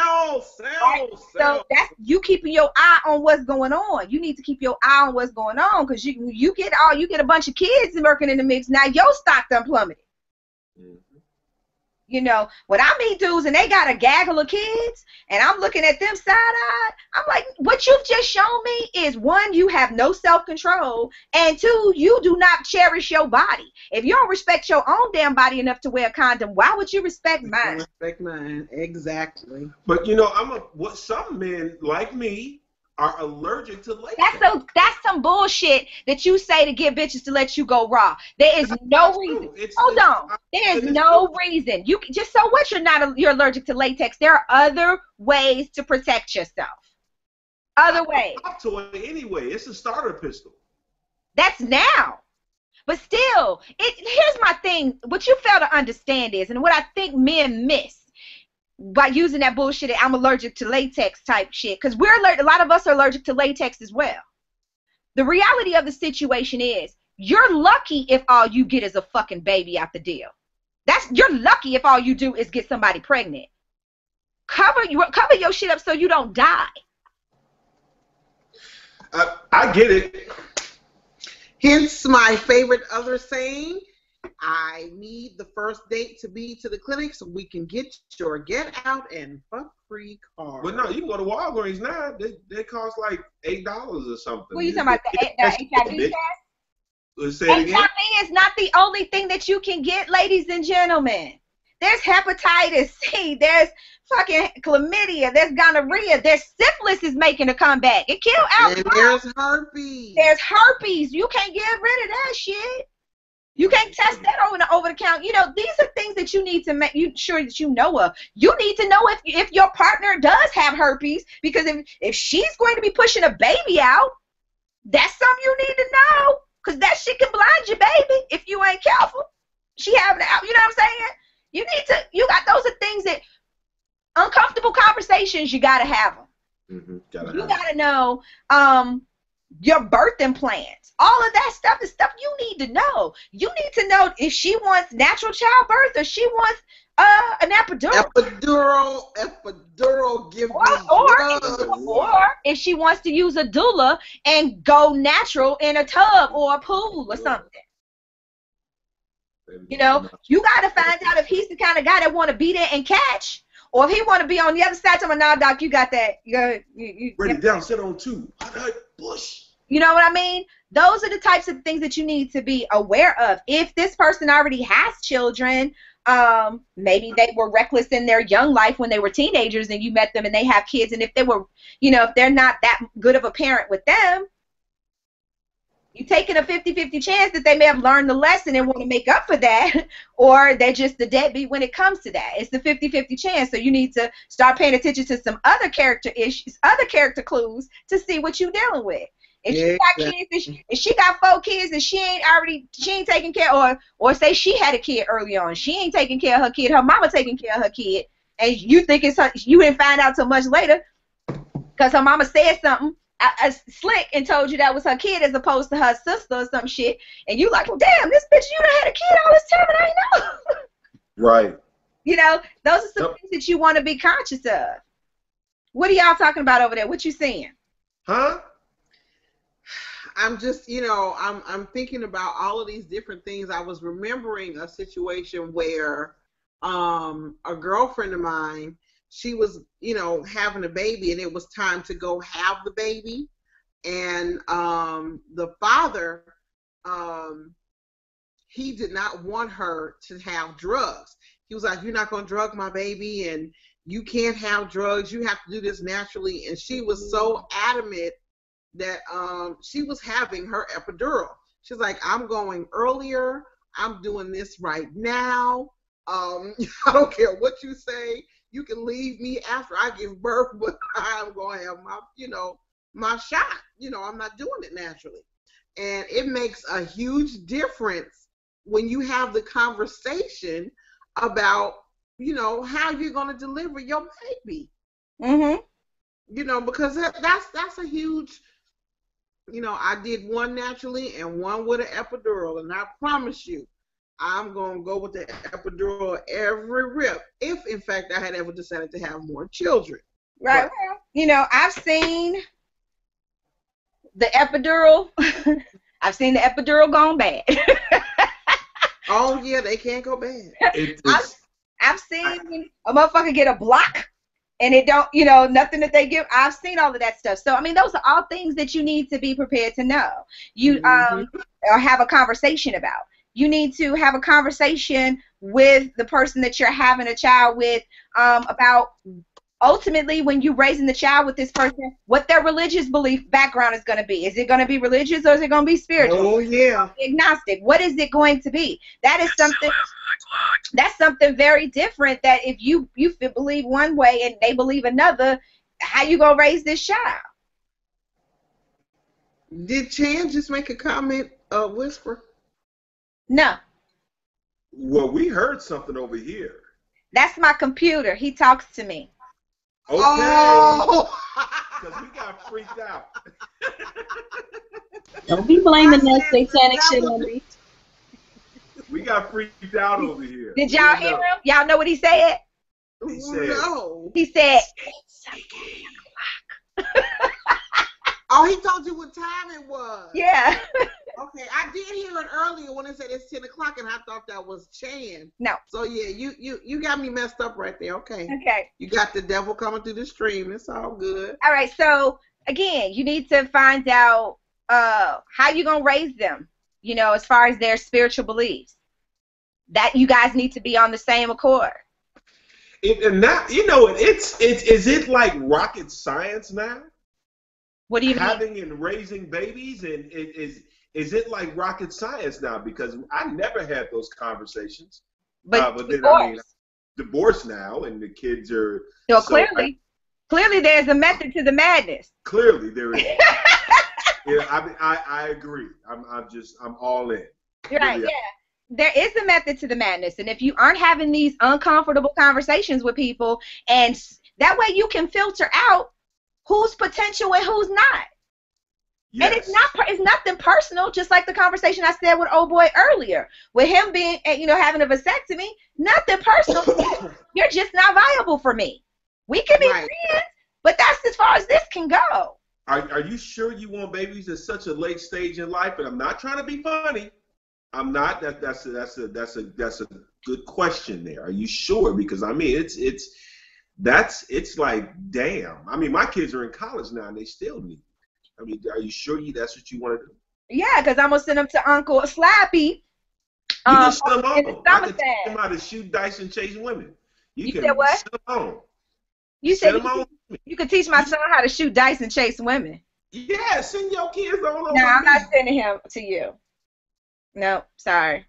H: Sell.
A: So that's you keeping your eye on what's going on. You need to keep your eye on what's going on, because you get a bunch of kids working in the mix. Now your stock done plummeted. You know, when I meet dudes and they got a gaggle of kids and I'm looking at them side-eyed, I'm like, what you've just shown me is, one, you have no self-control, and two, you do not cherish your body. If you don't respect your own damn body enough to wear a condom, why would you respect mine?
H: Respect mine, exactly.
G: But you know, some men like me are allergic to latex.
A: That's some bullshit that you say to get bitches to let you go raw. There is no reason. Hold on. There is no reason. You just, so what? You're allergic to latex. There are other ways to protect yourself. Other ways.
G: To it anyway. It's a starter pistol.
A: That's now. But still, here's my thing. What you fail to understand is, and what I think men miss by using that bullshit, I'm allergic to latex type shit, because a lot of us are allergic to latex as well. The reality of the situation is, you're lucky if all you get is a fucking baby out the deal. You're lucky if all you do is get somebody pregnant. Cover your shit up so you don't die.
G: I get it.
H: Hence my favorite other saying, I need the first date to be to the clinic so we can get your get out and fuck free card.
G: But no, you can go to Walgreens now. They cost like $8 or something.
A: What are you talking about? The HIV test?
G: Say it again.
A: HIV is not the only thing that you can get, ladies and gentlemen. There's hepatitis C. There's fucking chlamydia. There's gonorrhea. There's syphilis is making a comeback. It killed out.
H: And there's herpes.
A: There's herpes. You can't get rid of that shit. You can't test that over the counter. You know, these are things that you need to make sure that you know of. You need to know if your partner does have herpes, because if she's going to be pushing a baby out, that's something you need to know, because that shit can blind your baby if you ain't careful. She having it out. You know what I'm saying? Those are things that, uncomfortable conversations, you got to have them. You got to know your birthing plans. All of that stuff is stuff you need to know. You need to know if she wants natural childbirth or she wants an epidural.
H: Epidural give me
A: or if she wants to use a doula and go natural in a tub or a pool or something. You know, you got to find out if he's the kind of guy that want to be there and catch, or if he want to be on the other side. Telling, nah, doc, you got that. You
G: Break it down, sit on two. Bush.
A: You know what I mean? Those are the types of things that you need to be aware of. If this person already has children, maybe they were reckless in their young life when they were teenagers and you met them and they have kids, and if they were, if they're not that good of a parent with them, you're taking a 50-50 chance that they may have learned the lesson and want to make up for that, or they're just the deadbeat when it comes to that. It's the 50-50 chance. So you need to start paying attention to some other character issues, other character clues to see what you're dealing with. If she got kids, if she got 4 kids and she ain't taking care, or say she had a kid early on, she ain't taking care of her kid, her mama taking care of her kid, and you think it's her, you didn't find out till much later because her mama said something slick and told you that was her kid as opposed to her sister or some shit, and you like, well, damn, this bitch, you done had a kid all this time and I ain't know.
G: Right.
A: Those are some things that you want to be conscious of. What are y'all talking about over there? What you seeing?
G: Huh?
H: I'm just, I'm thinking about all of these different things. I was remembering a situation where a girlfriend of mine, she was, having a baby, and it was time to go have the baby. And the father, he did not want her to have drugs. He was like, you're not going to drug my baby, and you can't have drugs. You have to do this naturally. And she was so adamant that she was having her epidural. She's like, I'm going earlier. I'm doing this right now. I don't care what you say. You can leave me after I give birth, but I'm going to have my, my shot. I'm not doing it naturally. And it makes a huge difference when you have the conversation about, how you're going to deliver your baby. Because that's a huge, I did one naturally and one with an epidural. And I promise you, I'm going to go with the epidural every rip if, in fact, I had ever decided to have more children.
A: Right. Well, I've seen the epidural. I've seen the epidural gone bad.
H: Oh, yeah, they can't go bad.
A: I've seen a motherfucker get a block and it don't, nothing that they give. I've seen all of that stuff. So, I mean, those are all things that you need to be prepared to know. You or have a conversation about. You need to have a conversation with the person that you're having a child with about ultimately when you're raising the child with this person, what their religious belief background is going to be. Is it going to be religious or is it going to be spiritual?
H: Oh, yeah.
A: Agnostic. What is it going to be? That's something very different that if you believe one way and they believe another, how you going to raise this child?
H: Did Chan just make a comment, whisper?
A: No.
G: Well, we heard something over here.
A: That's my computer. He talks to me.
G: Okay.
H: Oh.
G: Because we got freaked out.
I: Don't be blaming that satanic shit on me.
G: We got freaked out over here.
A: Did y'all hear him? Y'all know what he said?
G: He said,
H: No.
A: He said, it's 7 o'clock.
H: Oh, he told you what time it was.
A: Yeah.
H: Okay, I did hear it earlier when it said it's 10 o'clock, and I thought that was Chan.
A: No.
H: So, yeah, you got me messed up right there. Okay.
A: Okay.
H: You got the devil coming through the stream. It's all good.
A: All right, so, again, you need to find out how you're going to raise them, as far as their spiritual beliefs. That you guys need to be on the same accord.
G: And now, is it like rocket science now?
A: What do you mean?
G: Having and raising babies, and is it like rocket science now? Because I never had those conversations. But then divorced now, and the kids are.
A: So clearly there's a method to the madness.
G: Clearly there is. Yeah, I agree. I'm all in.
A: Right. Yeah. There is a method to the madness, and if you aren't having these uncomfortable conversations with people, and that way you can filter out who's potential and who's not. Yes. And it's nothing personal, just like the conversation I said with old boy earlier, with him being, having a vasectomy. Nothing personal. You're just not viable for me. We can be friends, but that's as far as this can go.
G: Are you sure you want babies at such a late stage in life? And I'm not trying to be funny. I'm not. That's a good question there. Are you sure? Because I mean, it's like, damn. I mean, my kids are in college now and they still need. I mean, are you sure that's what you want to do?
A: Yeah, because I'm gonna send them to Uncle Slappy.
G: You can send them on. I can teach them how to shoot dice and chase women. You can
A: said what?
G: send them on.
A: You said you could teach my son how to shoot dice and chase women.
G: Yeah, send your kids on.
A: No, I'm not sending him to you. No, sorry.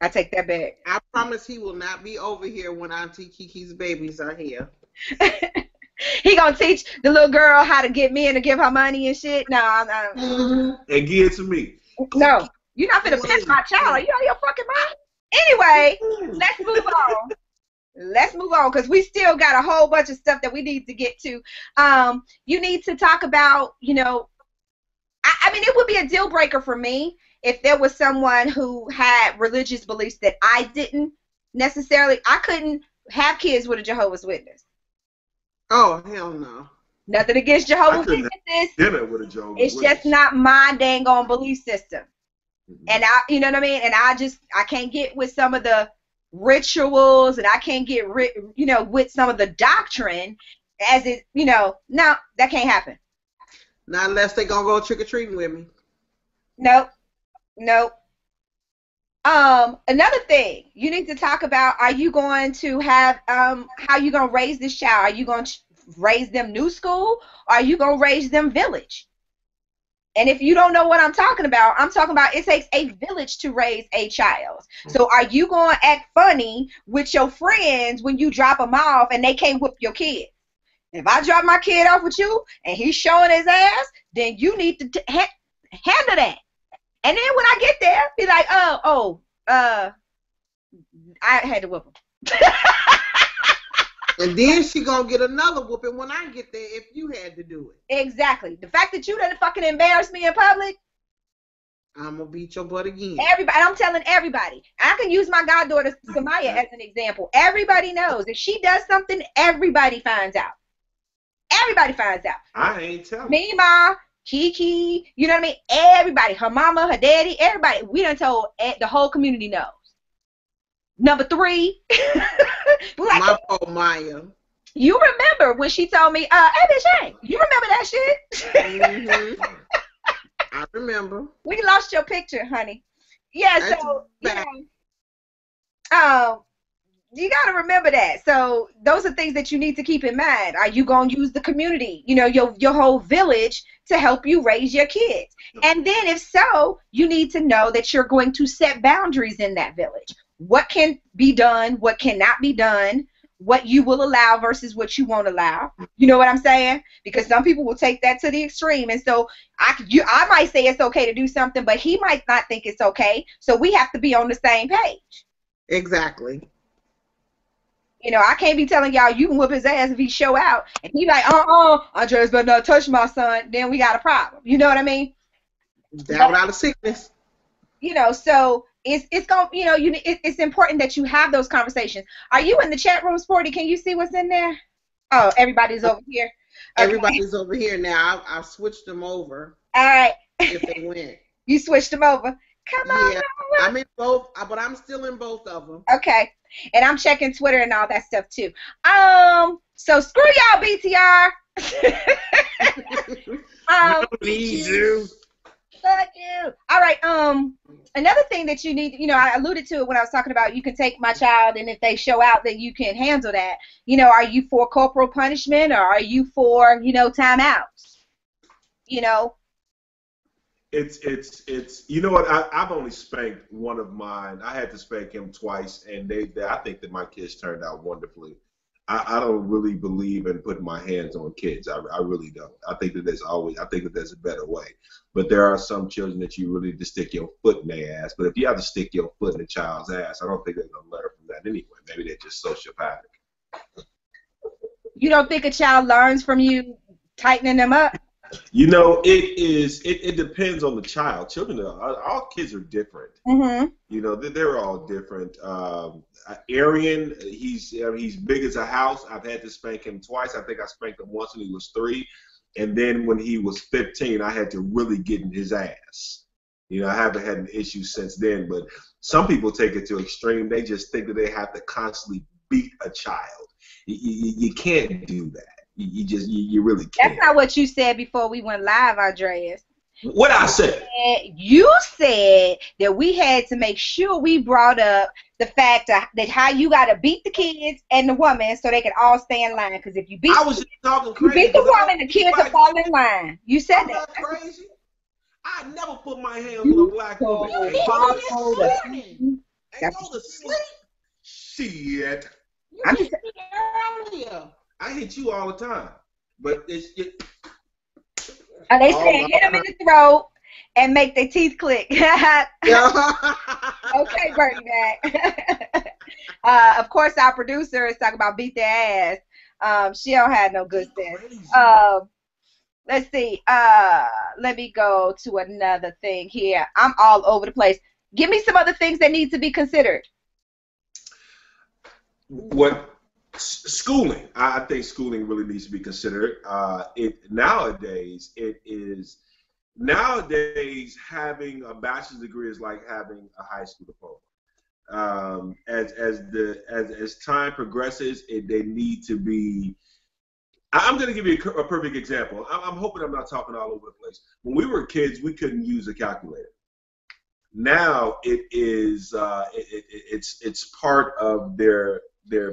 A: I take that back.
H: I promise he will not be over here when Auntie Kiki's babies are here.
A: He gonna teach the little girl how to get men to give her money and shit? No.
G: And give it to me.
A: No, you're not finna pinch my child. Are you out of your fucking mind? Anyway, let's move on. Let's move on because we still got a whole bunch of stuff that we need to get to. You need to talk about, I mean, it would be a deal breaker for me if there was someone who had religious beliefs that I didn't necessarily. I couldn't have kids with a Jehovah's Witness.
H: Oh, hell no.
A: Nothing against Jehovah's Witnesses. It's just not my dang on belief system. Mm-hmm. And you know what I mean? And I can't get with some of the rituals, and I can't get with some of the doctrine as it, no, that can't happen.
H: Not unless they gonna go trick-or-treating with me.
A: Nope. Another thing you need to talk about, are you going to have, how you going to raise this child? Are you going to raise them new school, or are you going to raise them village? And if you don't know what I'm talking about it takes a village to raise a child. So are you going to act funny with your friends when you drop them off and they can't whoop your kid? If I drop my kid off with you and he's showing his ass, then you need to handle that. And then when I get there, be like, I had to whoop him.
H: And then she gonna get another whooping when I get there if you had to do it.
A: Exactly. The fact that you didn't fucking embarrass me in public,
H: I'm gonna beat your butt again.
A: Everybody, I'm telling everybody. I can use my goddaughter Samaya as an example. Everybody knows if she does something, everybody finds out. Everybody finds out.
G: I ain't telling.
A: Me, Ma, Kiki, you know what I mean? Everybody, her mama, her daddy, everybody. We done told the whole community knows. Number 3. Like,
H: my fault, Maya.
A: You remember when she told me, hey, bitch, hey, you remember that shit?
H: Mm-hmm. I remember.
A: We lost your picture, honey. Yeah, so, you got to remember that. So those are things that you need to keep in mind. Are you going to use the community, your whole village to help you raise your kids? And then if so, you need to know that you're going to set boundaries in that village. What can be done, what cannot be done, what you will allow versus what you won't allow. You know what I'm saying? Because some people will take that to the extreme. And so I might say it's okay to do something, but he might not think it's okay. So we have to be on the same page.
H: Exactly.
A: I can't be telling y'all you can whoop his ass if he show out. And he like, Andres better not touch my son. Then we got a problem. You know what I mean?
H: Down without a sickness.
A: So it's going. It's important that you have those conversations. Are you in the chat room, Sporty? Can you see what's in there? Oh, everybody's over here. Okay.
H: Everybody's over here now. I've switched them over.
A: All right.
H: If they went.
A: You switched them over. Come on.
H: Yeah, I'm in both, but I'm still in both of them.
A: Okay. And I'm checking Twitter and all that stuff too. So screw y'all, BTR.
G: Need you.
A: Fuck you. All right. Another thing that you need, I alluded to it when I was talking about you can take my child, and if they show out, then you can handle that. Are you for corporal punishment, or are you for, timeouts?
G: It's you know what, I've only spanked one of mine. I had to spank him twice, and I think that my kids turned out wonderfully. I don't really believe in putting my hands on kids. I really don't. I think that there's a better way. But there are some children that you really need to stick your foot in their ass. But if you have to stick your foot in a child's ass, I don't think they're gonna learn from that anyway. Maybe they're just sociopathic.
A: You don't think a child learns from you tightening them up?
G: It depends on the child. All kids are different.
A: Mm-hmm.
G: They're all different. Arian, he's big as a house. I've had to spank him twice. I think I spanked him once when he was 3. And then when he was 15, I had to really get in his ass. I haven't had an issue since then, but some people take it to extreme. They just think that they have to constantly beat a child. You can't do that. You really can't.
A: That's not what you said before we went live, Andreas.
G: What I said?
A: You said that we had to make sure we brought up the fact that how you got to beat the kids and the woman so they can all stay in line. Because if you beat,
G: I was just talking crazy.
A: You beat the woman, the kids will fall in line. You said
G: I'm
A: that.
G: not crazy. I never put my hands on a black woman. Ain't go to sleep. Shit.
A: I'm just
H: Earlier.
G: I hit you all the time, but
A: they say hit them in the throat and make their teeth click. Okay, Bertie Mac. Of course, our producer is talking about beat their ass. She don't have no good sense. Let's see. Let me go to another thing here. I'm all over the place. Give me some other things that need to be considered.
G: What? Schooling. I think schooling really needs to be considered. Nowadays having a bachelor's degree is like having a high school diploma. As time progresses, they need to be. I'm going to give you a perfect example. I'm hoping I'm not talking all over the place. When we were kids, we couldn't use a calculator. Now it is. It's part of their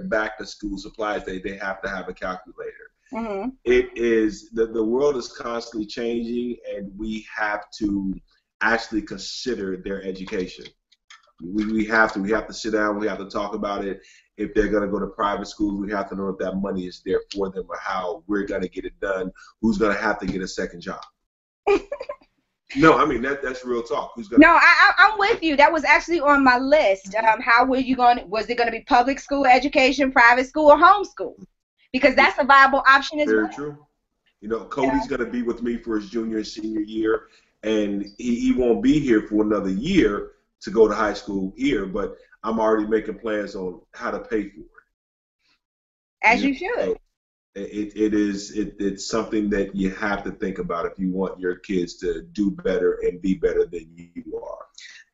G: back to school supplies. They have to have a calculator.
A: Mm-hmm.
G: It is the world is constantly changing, and we have to actually consider their education. We have to sit down. We have to talk about it. If they're going to go to private schools, we have to know if that money is there for them, or how we're going to get it done. Who's going to have to get a second job? No, I mean that's real talk. Who's going?
A: No, I'm with you. That was actually on my list. How were you going? Was it going to be public school education, private school, or homeschool? Because that's a viable option as well.
G: Very true. You know, Cody's going to be with me for his junior and senior year, and he won't be here for another year to go to high school here, but I'm already making plans on how to pay for it.
A: As you should.
G: So it's something that you have to think about if you want your kids to do better and be better than you are.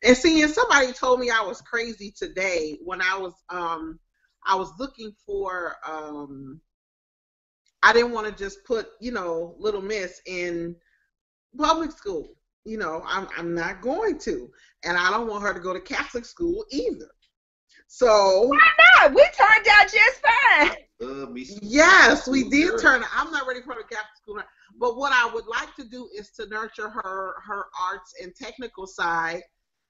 H: And see, and somebody told me I was crazy today when I was looking for I didn't want to just put, little miss in public school. I'm not going to. And I don't want her to go to Catholic school either. So
A: why not? We turned out just fine.
H: Yes, we did turn. I'm not ready for the Catholic school, but what I would like to do is to nurture her arts and technical side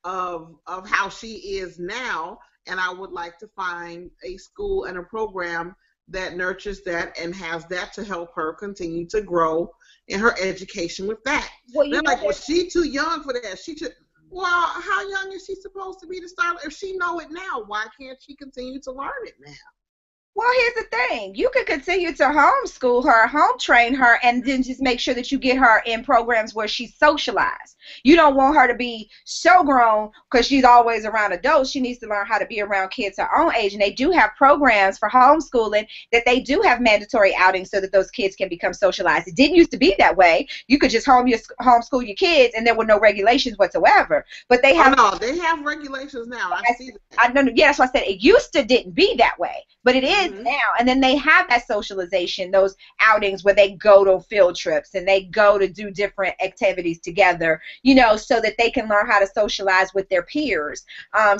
H: of how she is now, and I would like to find a school and a program that nurtures that and has that to help her continue to grow in her education with that.
A: Well,
H: they're like, well, she's too young for that. Well, how young is she supposed to be to start? If she know it now, why can't she continue to learn it now?
A: Well, here's the thing. You could continue to homeschool her, home train her, and then just make sure that you get her in programs where she's socialized. You don't want her to be so grown because she's always around adults. She needs to learn how to be around kids her own age. And they do have programs for homeschooling that they do have mandatory outings so that those kids can become socialized. It didn't used to be that way. You could just homeschool your kids and there were no regulations whatsoever. But they have
H: they have regulations now. I see that.
A: I know. Yeah, that's why I said it used to didn't be that way, but it is now. And then they have that socialization, those outings where they go to field trips and they go to do different activities together, so that they can learn how to socialize with their peers.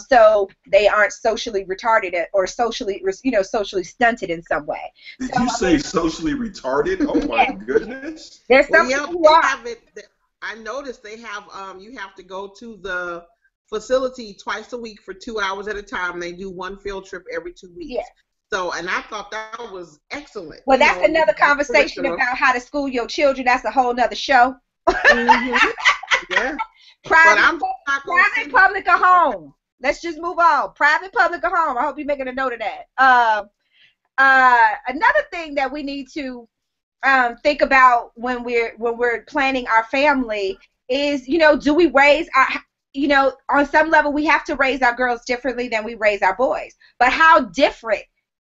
A: So they aren't socially retarded or socially stunted in some way.
G: Did you say socially retarded? Oh my goodness.
A: There's some people who
H: have it. I noticed they have you have to go to the facility twice a week for 2 hours at a time. They do one field trip every 2 weeks.
A: Yeah.
H: So, and I thought that was excellent.
A: Well, that's another conversation about how to school your children. That's a whole nother show.
H: Mm-hmm. Yeah.
A: Private, public, or home. Let's just move on. Private, public, or home. I hope you're making a note of that. Another thing that we need to think about when we're planning our family is, do we raise our, on some level we have to raise our girls differently than we raise our boys. But how different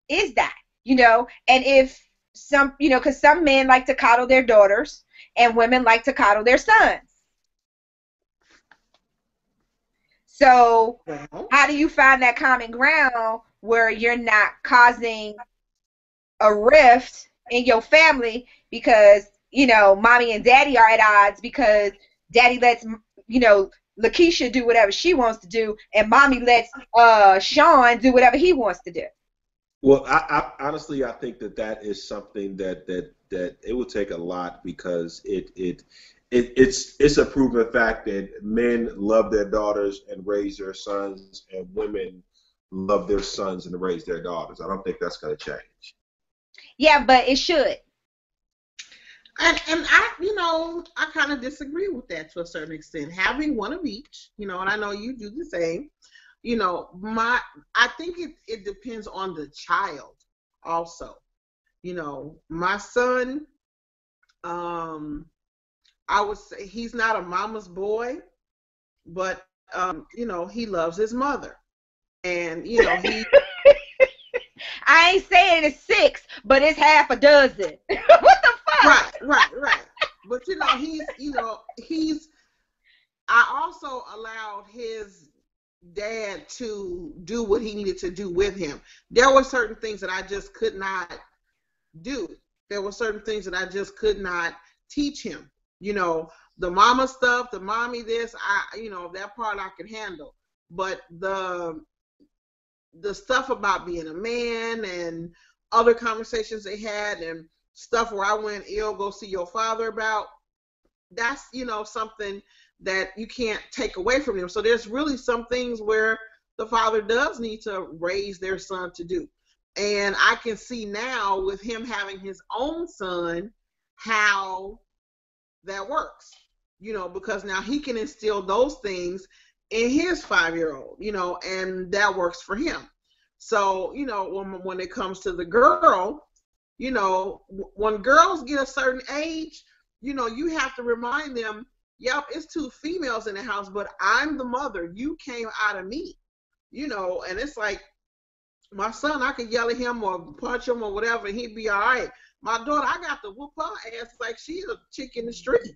A: is that? And if some, because some men like to coddle their daughters and women like to coddle their sons. So how do you find that common ground where you're not causing a rift in your family because, mommy and daddy are at odds because daddy lets, LaKeisha do whatever she wants to do and mommy lets Sean do whatever he wants to do?
G: Well, I honestly, I think that is something that it will take a lot because it's a proven fact that men love their daughters and raise their sons, and women love their sons and raise their daughters. I don't think that's going to change.
A: Yeah, but it should.
H: And I kind of disagree with that to a certain extent. Having one of each, and I know you do the same. I think it depends on the child also. My son, I would say he's not a mama's boy, but he loves his mother. And he
A: I ain't saying it's 6, but it's half a dozen. What the fuck?
H: Right. But I also allowed his dad to do what he needed to do with him. There were certain things that I just could not do. There were certain things that I just could not teach him. The mama stuff, the mommy this, that part I can handle. But the stuff about being a man and other conversations they had and stuff where I went ill, go see your father about, that's, something that you can't take away from them. So there's really some things where the father does need to raise their son to do. And I can see now with him having his own son how that works, because now he can instill those things in his 5-year-old, and that works for him. So, when it comes to the girl, when girls get a certain age, you have to remind them, yep, it's 2 females in the house, but I'm the mother. You came out of me, and it's like, my son, I could yell at him or punch him or whatever, and he'd be all right. My daughter, I got to whoop her ass like she's a chick in the street,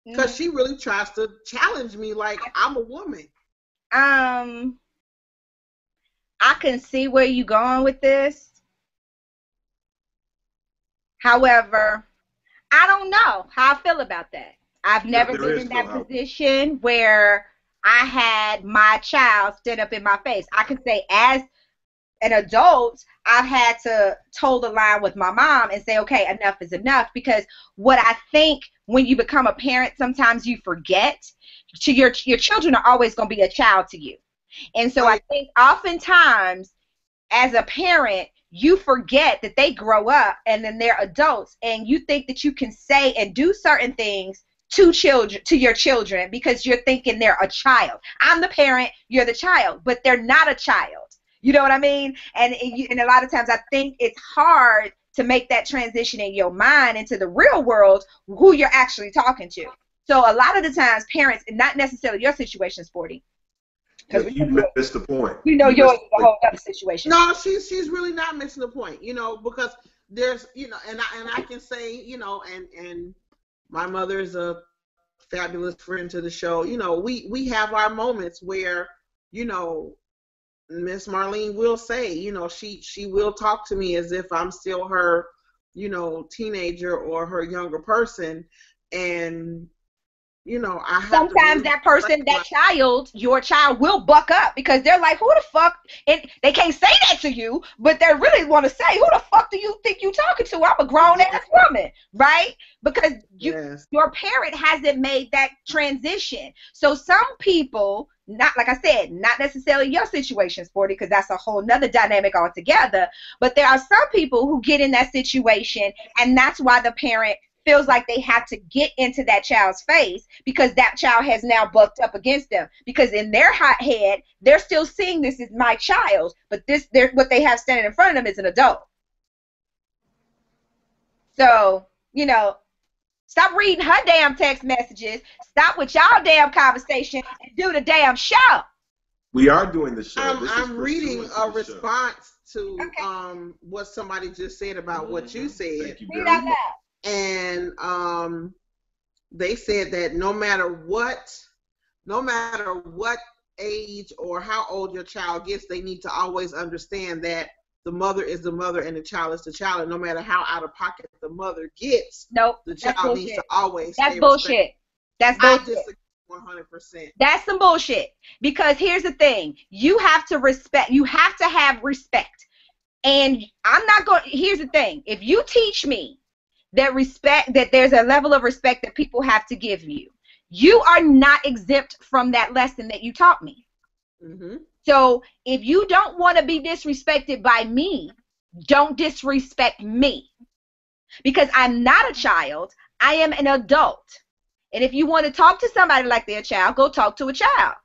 H: because she really tries to challenge me like I'm a woman.
A: I can see where you're going with this. However, I don't know how I feel about that. I've never been in that position where I had my child stand up in my face. I can say as an adult, I've had to toe the line with my mom and say, okay, enough is enough. Because what I think when you become a parent, sometimes you forget your children are always going to be a child to you. And so I think oftentimes as a parent, you forget that they grow up and then they're adults, and you think that you can say and do certain things to your children because you're thinking they're a child. I'm the parent, you're the child, but they're not a child. You know what I mean? And a lot of times I think it's hard to make that transition in your mind into the real world, who you're actually talking to. So a lot of the times parents, not necessarily your situation, Sporty.
G: Because you missed the point.
A: Yours is a whole other situation.
H: No, she's really not missing the point, because there's, and I can say, and my mother is a fabulous friend to the show. We have our moments where, Miss Marlene will say, she will talk to me as if I'm still her, teenager or her younger person. And, I have
A: sometimes that person, your child will buck up because they're like, who the fuck? And they can't say that to you, but they really want to say, who the fuck do you think you talking to? I'm a grown ass woman, right? Because your parent hasn't made that transition. So some people, not like I said, not necessarily your situation, Sporty, because that's a whole nother dynamic altogether. But there are some people who get in that situation, and that's why the parent feels like they have to get into that child's face because that child has now bucked up against them. Because in their head, they're still seeing this as my child, but what they have standing in front of them is an adult. So, stop reading her damn text messages, stop with y'all damn conversation, and do the damn show.
G: We are doing the show.
H: I'm reading a response to what somebody just said about what you said.
G: Thank you very much.
H: And they said that no matter what age or how old your child gets, they need to always understand that the mother is the mother and the child is the child. And no matter how out of pocket the mother gets, the child needs to always
A: stay bullshit. That's bullshit.
H: I disagree 100%. That's
A: some bullshit. Because here's the thing. You have to respect. You have to have respect. And here's the thing. If you teach me that there's a level of respect that people have to give you, you are not exempt from that lesson that you taught me.
H: Mm-hmm.
A: So if you don't want to be disrespected by me, don't disrespect me. Because I'm not a child, I am an adult. And if you want to talk to somebody like they're a child, go talk to a child.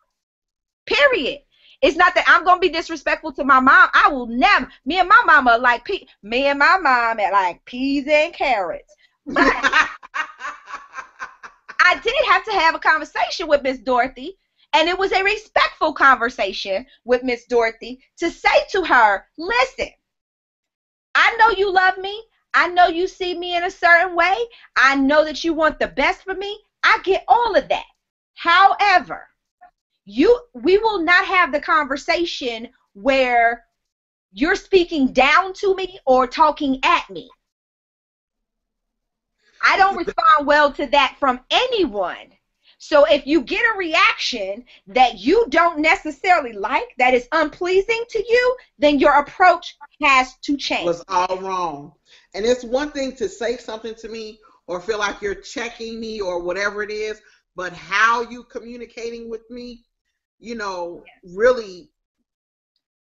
A: Period. It's not that I'm going to be disrespectful to my mom. I will never. Me and my mama are like peas and carrots. But I did have to have a conversation with Miss Dorothy, and it was a respectful conversation with Miss Dorothy to say to her, listen, I know you love me. I know you see me in a certain way. I know that you want the best for me. I get all of that. However, we will not have the conversation where you're speaking down to me or talking at me. I don't respond well to that from anyone. So if you get a reaction that you don't necessarily like, that is unpleasing to you, then your approach has to change.
H: Was all wrong. And it's one thing to say something to me or feel like you're checking me or whatever it is, but how you communicating with me, you know, really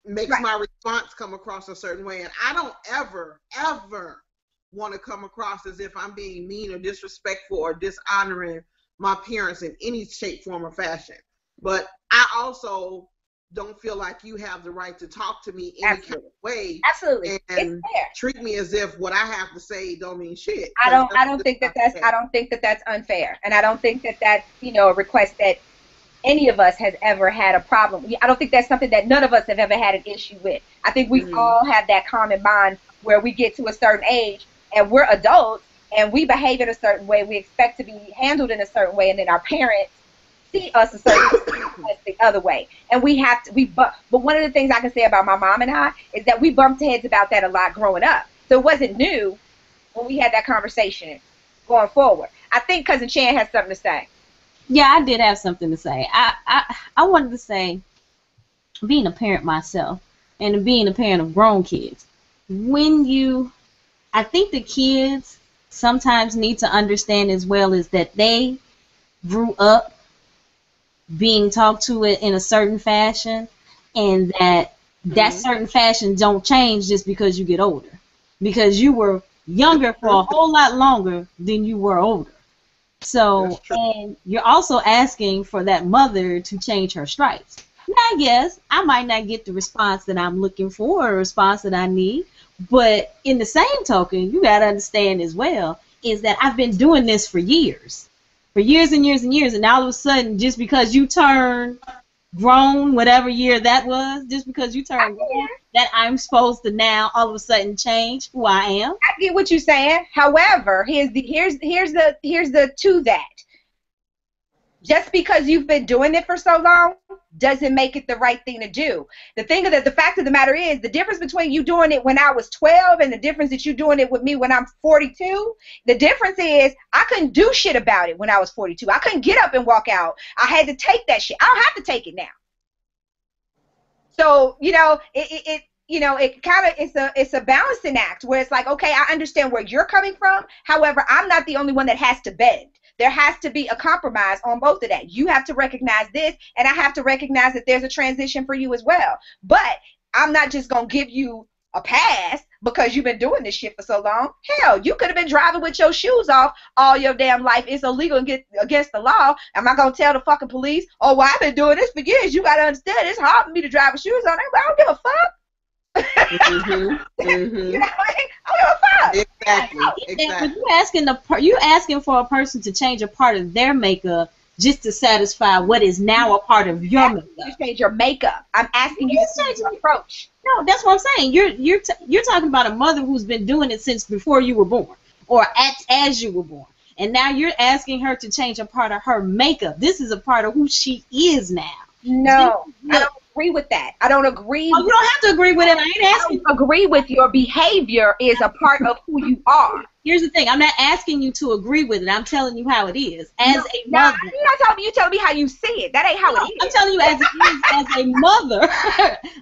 H: makes my response come across a certain way. And I don't ever want to come across as if I'm being mean or disrespectful or dishonoring my parents in any shape, form, or fashion. But I also don't feel like you have the right to talk to me any kind of way.
A: Absolutely.
H: And treat me as if what I have to say don't mean shit.
A: I don't think that that's unfair. And I don't think that that's, you know, a request that any of us has ever had a problem. I don't think that's something that none of us have ever had an issue with. I think we all have that common bond where we get to a certain age and we're adults and we behave in a certain way. We expect to be handled in a certain way, and then our parents see us a certain the other way. And we have to, but one of the things I can say about my mom and I is that we bumped heads about that a lot growing up. So it wasn't new when we had that conversation going forward. I think Cousin Chan has something to say.
I: Yeah, I did have something to say. I wanted to say, being a parent myself and being a parent of grown kids, I think the kids sometimes need to understand as well is that they grew up being talked to it in a certain fashion, and that certain fashion don't change just because you get older, because you were younger for a whole lot longer than you were older. So, and you're also asking for that mother to change her stripes. Now, yes, I might not get the response that I'm looking for or a response that I need, but in the same token, you got to understand as well is that I've been doing this for years and years and years, and all of a sudden, just because you turn grown, whatever year that was, just because you turn grown, that I'm supposed to now all of a sudden change who I am.
A: I get what you're saying. However, here's the to that. Just because you've been doing it for so long doesn't make it the right thing to do. The fact of the matter is, the difference between you doing it when I was 12 and the difference that you doing it with me when I'm 42, the difference is I couldn't do shit about it when I was 42. I couldn't get up and walk out. I had to take that shit. I don't have to take it now. So, you know, it's a balancing act where it's like, okay, I understand where you're coming from. However, I'm not the only one that has to bend. There has to be a compromise on both of that. You have to recognize this, and I have to recognize that there's a transition for you as well. But I'm not just going to give you a pass because you've been doing this shit for so long. Hell, you could have been driving with your shoes off all your damn life. It's illegal and get against the law. Am I going to tell the fucking police, oh, well, I've been doing this for years. You got to understand, it's hard for me to drive with shoes on. I don't give a fuck. You know what I mean? I don't give a fuck.
H: Exactly.
I: But you asking for a person to change a part of their makeup just to satisfy what is now a part of your makeup.
A: You change your makeup. I'm asking you to change your approach.
I: No, that's what I'm saying. You're talking about a mother who's been doing it since before you were born, or as you were born, and now you're asking her to change a part of her makeup. This is a part of who she is now.
A: No, I don't agree with that. I don't agree.
I: Oh, you don't have to agree with it. I ain't asking.
A: I don't agree with your behavior is a part of who you are.
I: Here's the thing. I'm not asking you to agree with it. I'm telling you how it is as a mother.
A: You're not telling me. You're telling me how you see it. That ain't how it is.
I: I'm telling you as it is as a mother.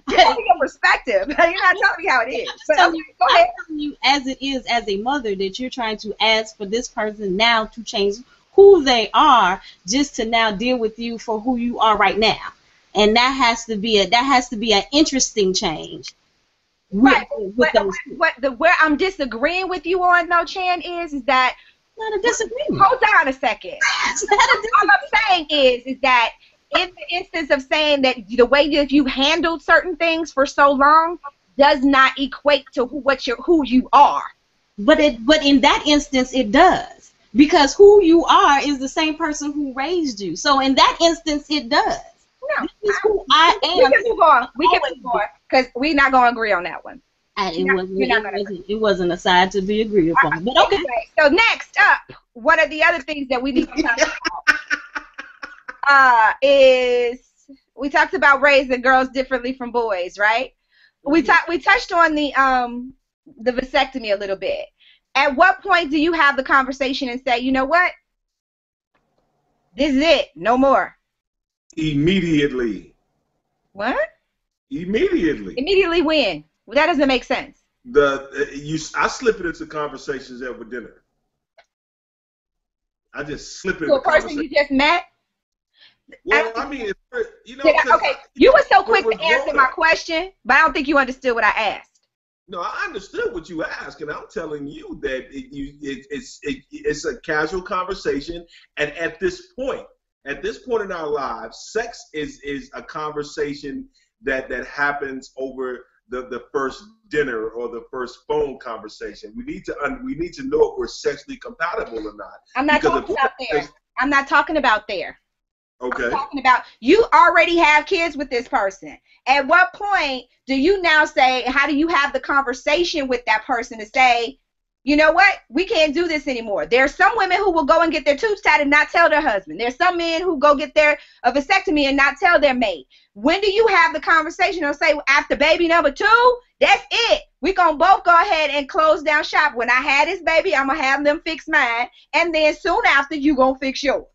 A: You're telling me your perspective. You're not telling me how it is.
I: I'm telling you as it is as a mother that you're trying to ask for this person now to change who they are just to now deal with you for who you are right now. And that has to be an interesting change.
A: Right. Where I'm disagreeing with you on, though, Chan, is that
I: not a disagreement.
A: Hold on a second. All I'm saying is that in the instance of saying that the way that you've handled certain things for so long does not equate to who you are.
I: But in that instance it does, because who you are is the same person who raised you. So in that instance it does.
A: No,
I: this is who I am.
A: We can move on. We can move on because we're not going to agree on that one.
I: It wasn't a side to be agreed upon. But okay.
A: Anyway, so next up, one of the other things that we need to talk about is we talked about raising girls differently from boys, right? We touched on the vasectomy a little bit. At what point do you have the conversation and say, you know what? This is it. No more.
G: Immediately.
A: What?
G: Immediately.
A: Immediately when? Well, that doesn't make sense.
G: I slip it into conversations over dinner. I just slip it
A: To
G: into
A: a person
G: conversation.
A: you just met?
G: Well, I mean,
A: Okay, you were so quick
G: we're
A: to answer
G: grown
A: my
G: up.
A: question, but I don't think you understood what I asked.
G: No, I understood what you asked, and I'm telling you that it's a casual conversation, and at this point in our lives, sex is a conversation that happens over the first dinner or the first phone conversation. We need to know if we're sexually compatible or not.
A: I'm not talking about there. I'm not talking about there.
G: Okay.
A: I'm talking about you already have kids with this person. At what point do you now say, how do you have the conversation with that person to say, you know what, we can't do this anymore? There's some women who will go and get their tubes tied and not tell their husband. There's some men who go get their vasectomy and not tell their mate. When do you have the conversation or say, after baby number 2, that's it. We're going to both go ahead and close down shop. When I had this baby, I'm going to have them fix mine. And then soon after, you going to fix yours.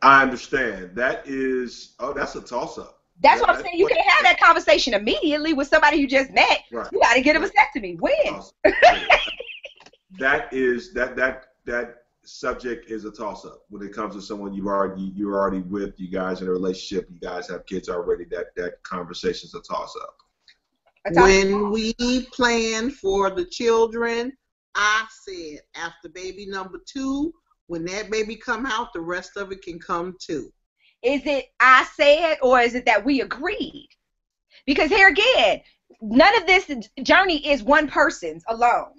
G: I understand. That's a toss-up.
A: That's what I'm saying. You can have that conversation immediately with somebody you just met.
G: Right.
A: You got to get a vasectomy. When?
G: That subject is a toss-up when it comes to someone you're already with. You guys in a relationship. You guys have kids already. That conversation is a toss-up.
H: When we planned for the children, I said after baby number 2. When that baby come out, the rest of it can come too.
A: Is it I said, or is it that we agreed? Because here again, none of this journey is one person's alone.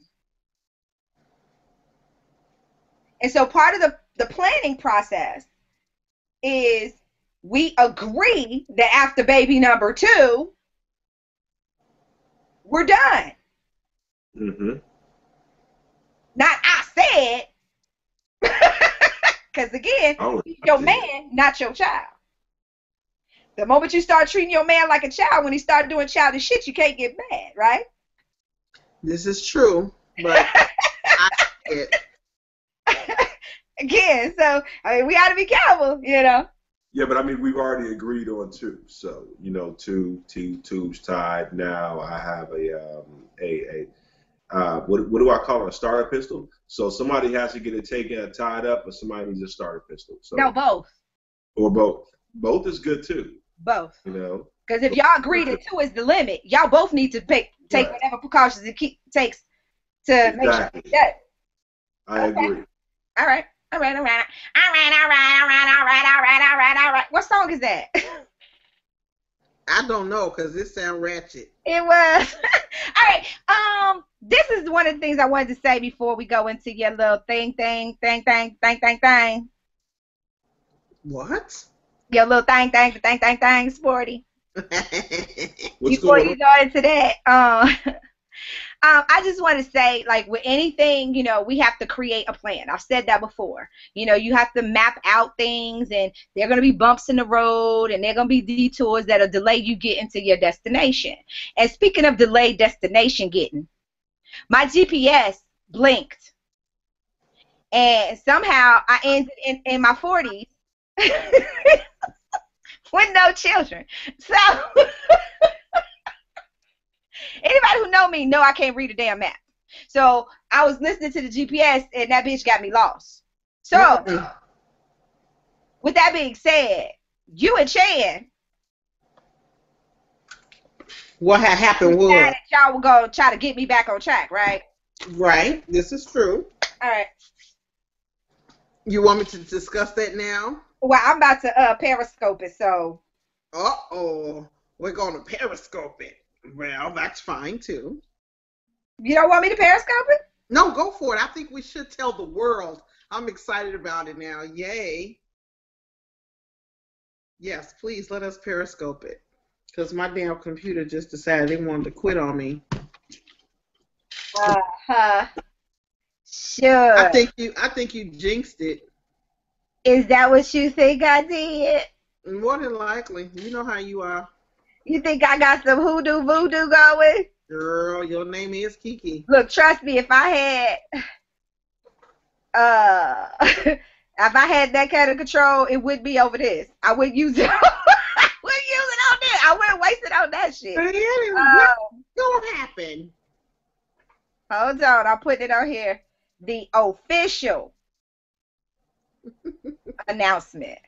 A: And so part of the planning process is we agree that after baby number 2, we're done.
G: Mm-hmm.
A: Not I said. Because again, he's your man, not your child. The moment you start treating your man like a child, when he starts doing childish shit, you can't get mad, right?
H: This is true, but
A: again, so I mean, we got to be careful, you know.
G: Yeah, but I mean, we've already agreed on 2, so two tubes tied. Now I have what do I call it? A starter pistol. So somebody has to get it taken tied up, or somebody needs a starter pistol. So,
A: no, both.
G: Or both. Both is good too.
A: Both.
G: Because
A: if y'all agree that 2 is the limit, y'all both need to take whatever precautions it takes to make sure that.
G: I agree.
A: All right. What song is that?
H: I don't know, because it sounds ratchet.
A: It was. All right. This is one of the things I wanted to say before we go into your little thing.
H: What?
A: Your little thing, sporty.
G: Before
A: you go into that, I just want to say, like with anything, we have to create a plan. I've said that before. You have to map out things, and there are going to be bumps in the road, and there are going to be detours that'll delay you getting to your destination. And speaking of delayed destination getting, my GPS blinked, and somehow I ended in my 40s with no children. So anybody who know me know I can't read a damn map. So I was listening to the GPS, and that bitch got me lost. So with that being said, you and Chan,
H: what had happened was
A: that y'all were going to try to get me back on track, right?
H: Right. This is true.
A: All right.
H: You want me to discuss that now?
A: Well, I'm about to periscope it, so.
H: Uh-oh. We're going to periscope it. Well, that's fine, too.
A: You don't want me to periscope it?
H: No, go for it. I think we should tell the world. I'm excited about it now. Yay. Yes, please let us periscope it. Because my damn computer just decided they wanted to quit on me.
A: Sure.
H: I think you jinxed it.
A: Is that what you think I did?
H: More than likely. You know how you are.
A: You think I got some hoodoo voodoo going?
H: Girl, your name is Kiki.
A: Look, trust me, if I had that kind of control, it would be over this. I wouldn't use it. I wouldn't use it on this. I wouldn't waste it on that shit.
H: What's gonna happen?
A: Hold on, I'll put it on here. The official announcement.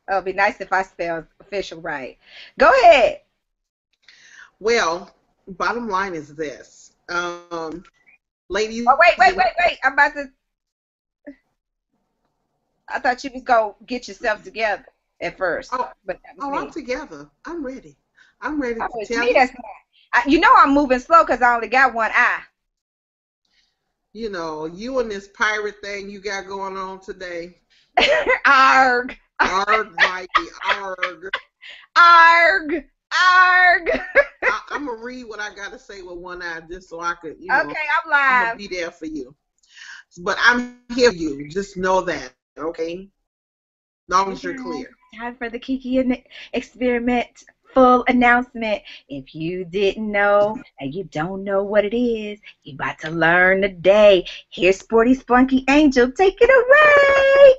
A: Oh, it'd be nice if I spelled official right. Go ahead.
H: Well, bottom line is this. Ladies
A: Oh, wait,
H: and
A: wait, wait, wait. I'm about to. I thought you was gonna get yourself together at first,
H: oh,
A: but that was
H: oh, I'm
A: me.
H: together. I'm ready. I'm ready
A: Oh,
H: to
A: it's
H: tell
A: me
H: you.
A: that's not. You know I'm moving slow because I only got one eye.
H: You know, you and this pirate thing you got going on today.
A: Arg,
H: Arg, Mikey, arg.
A: arg, arg.
H: I'm going to read what I got to say with one eye just so I could,
A: Okay, I'm
H: I'm
A: live.
H: going to be there for you. But I'm here for you. Just know that, okay? As long as you're clear.
A: Time for the Kiki experiment full announcement. If you didn't know and you don't know what it is, you about to learn today. Here's Sporty Spunky Angel. Take it away.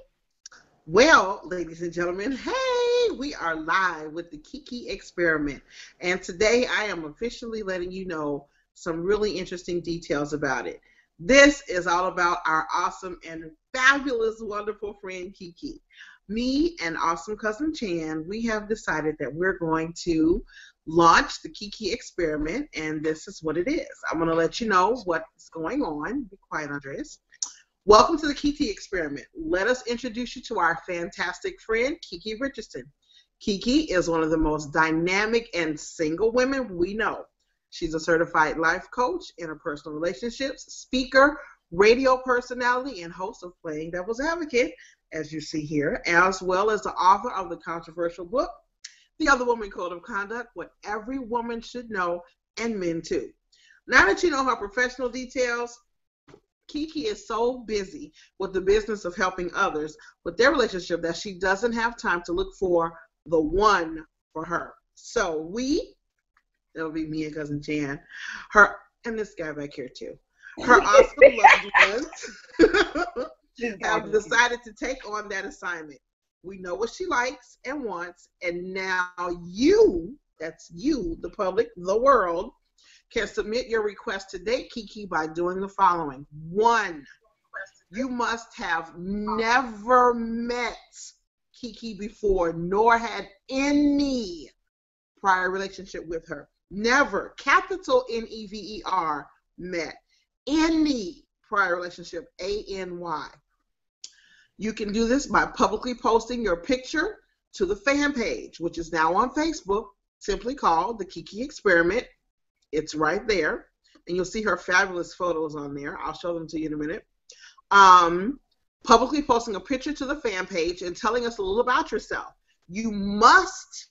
H: Well, ladies and gentlemen, hey, we are live with the Kiki experiment. And today I am officially letting you know some really interesting details about it. This is all about our awesome and fabulous, wonderful friend Kiki. Me and awesome cousin Chan, we have decided that we're going to launch the Kiki experiment, and this is what it is. I'm going to let you know what's going on. Be quiet, Andres. Welcome to the Kiki experiment. Let us introduce you to our fantastic friend, Kiki Richardson. Kiki is one of the most dynamic and single women we know. She's a certified life coach, interpersonal relationships, speaker, radio personality, and host of Playing Devil's Advocate, as you see here, as well as the author of the controversial book, The Other Woman Code of Conduct, What Every Woman Should Know, and Men Too. Now that you know her professional details, Kiki is so busy with the business of helping others with their relationship that she doesn't have time to look for the one for her. So that'll be me and cousin Jan, and this guy back here too, her awesome loved ones have decided to take on that assignment. We know what she likes and wants, and now you, that's you, the public, the world, can submit your request to date Kiki by doing the following. 1, you must have never met Kiki before, nor had any prior relationship with her. Never, capital Never, met any prior relationship, ANY. You can do this by publicly posting your picture to the fan page, which is now on Facebook, simply called the Kiki Experiment. It's right there, and you'll see her fabulous photos on there. I'll show them to you in a minute. Publicly posting a picture to the fan page and telling us a little about yourself. You must,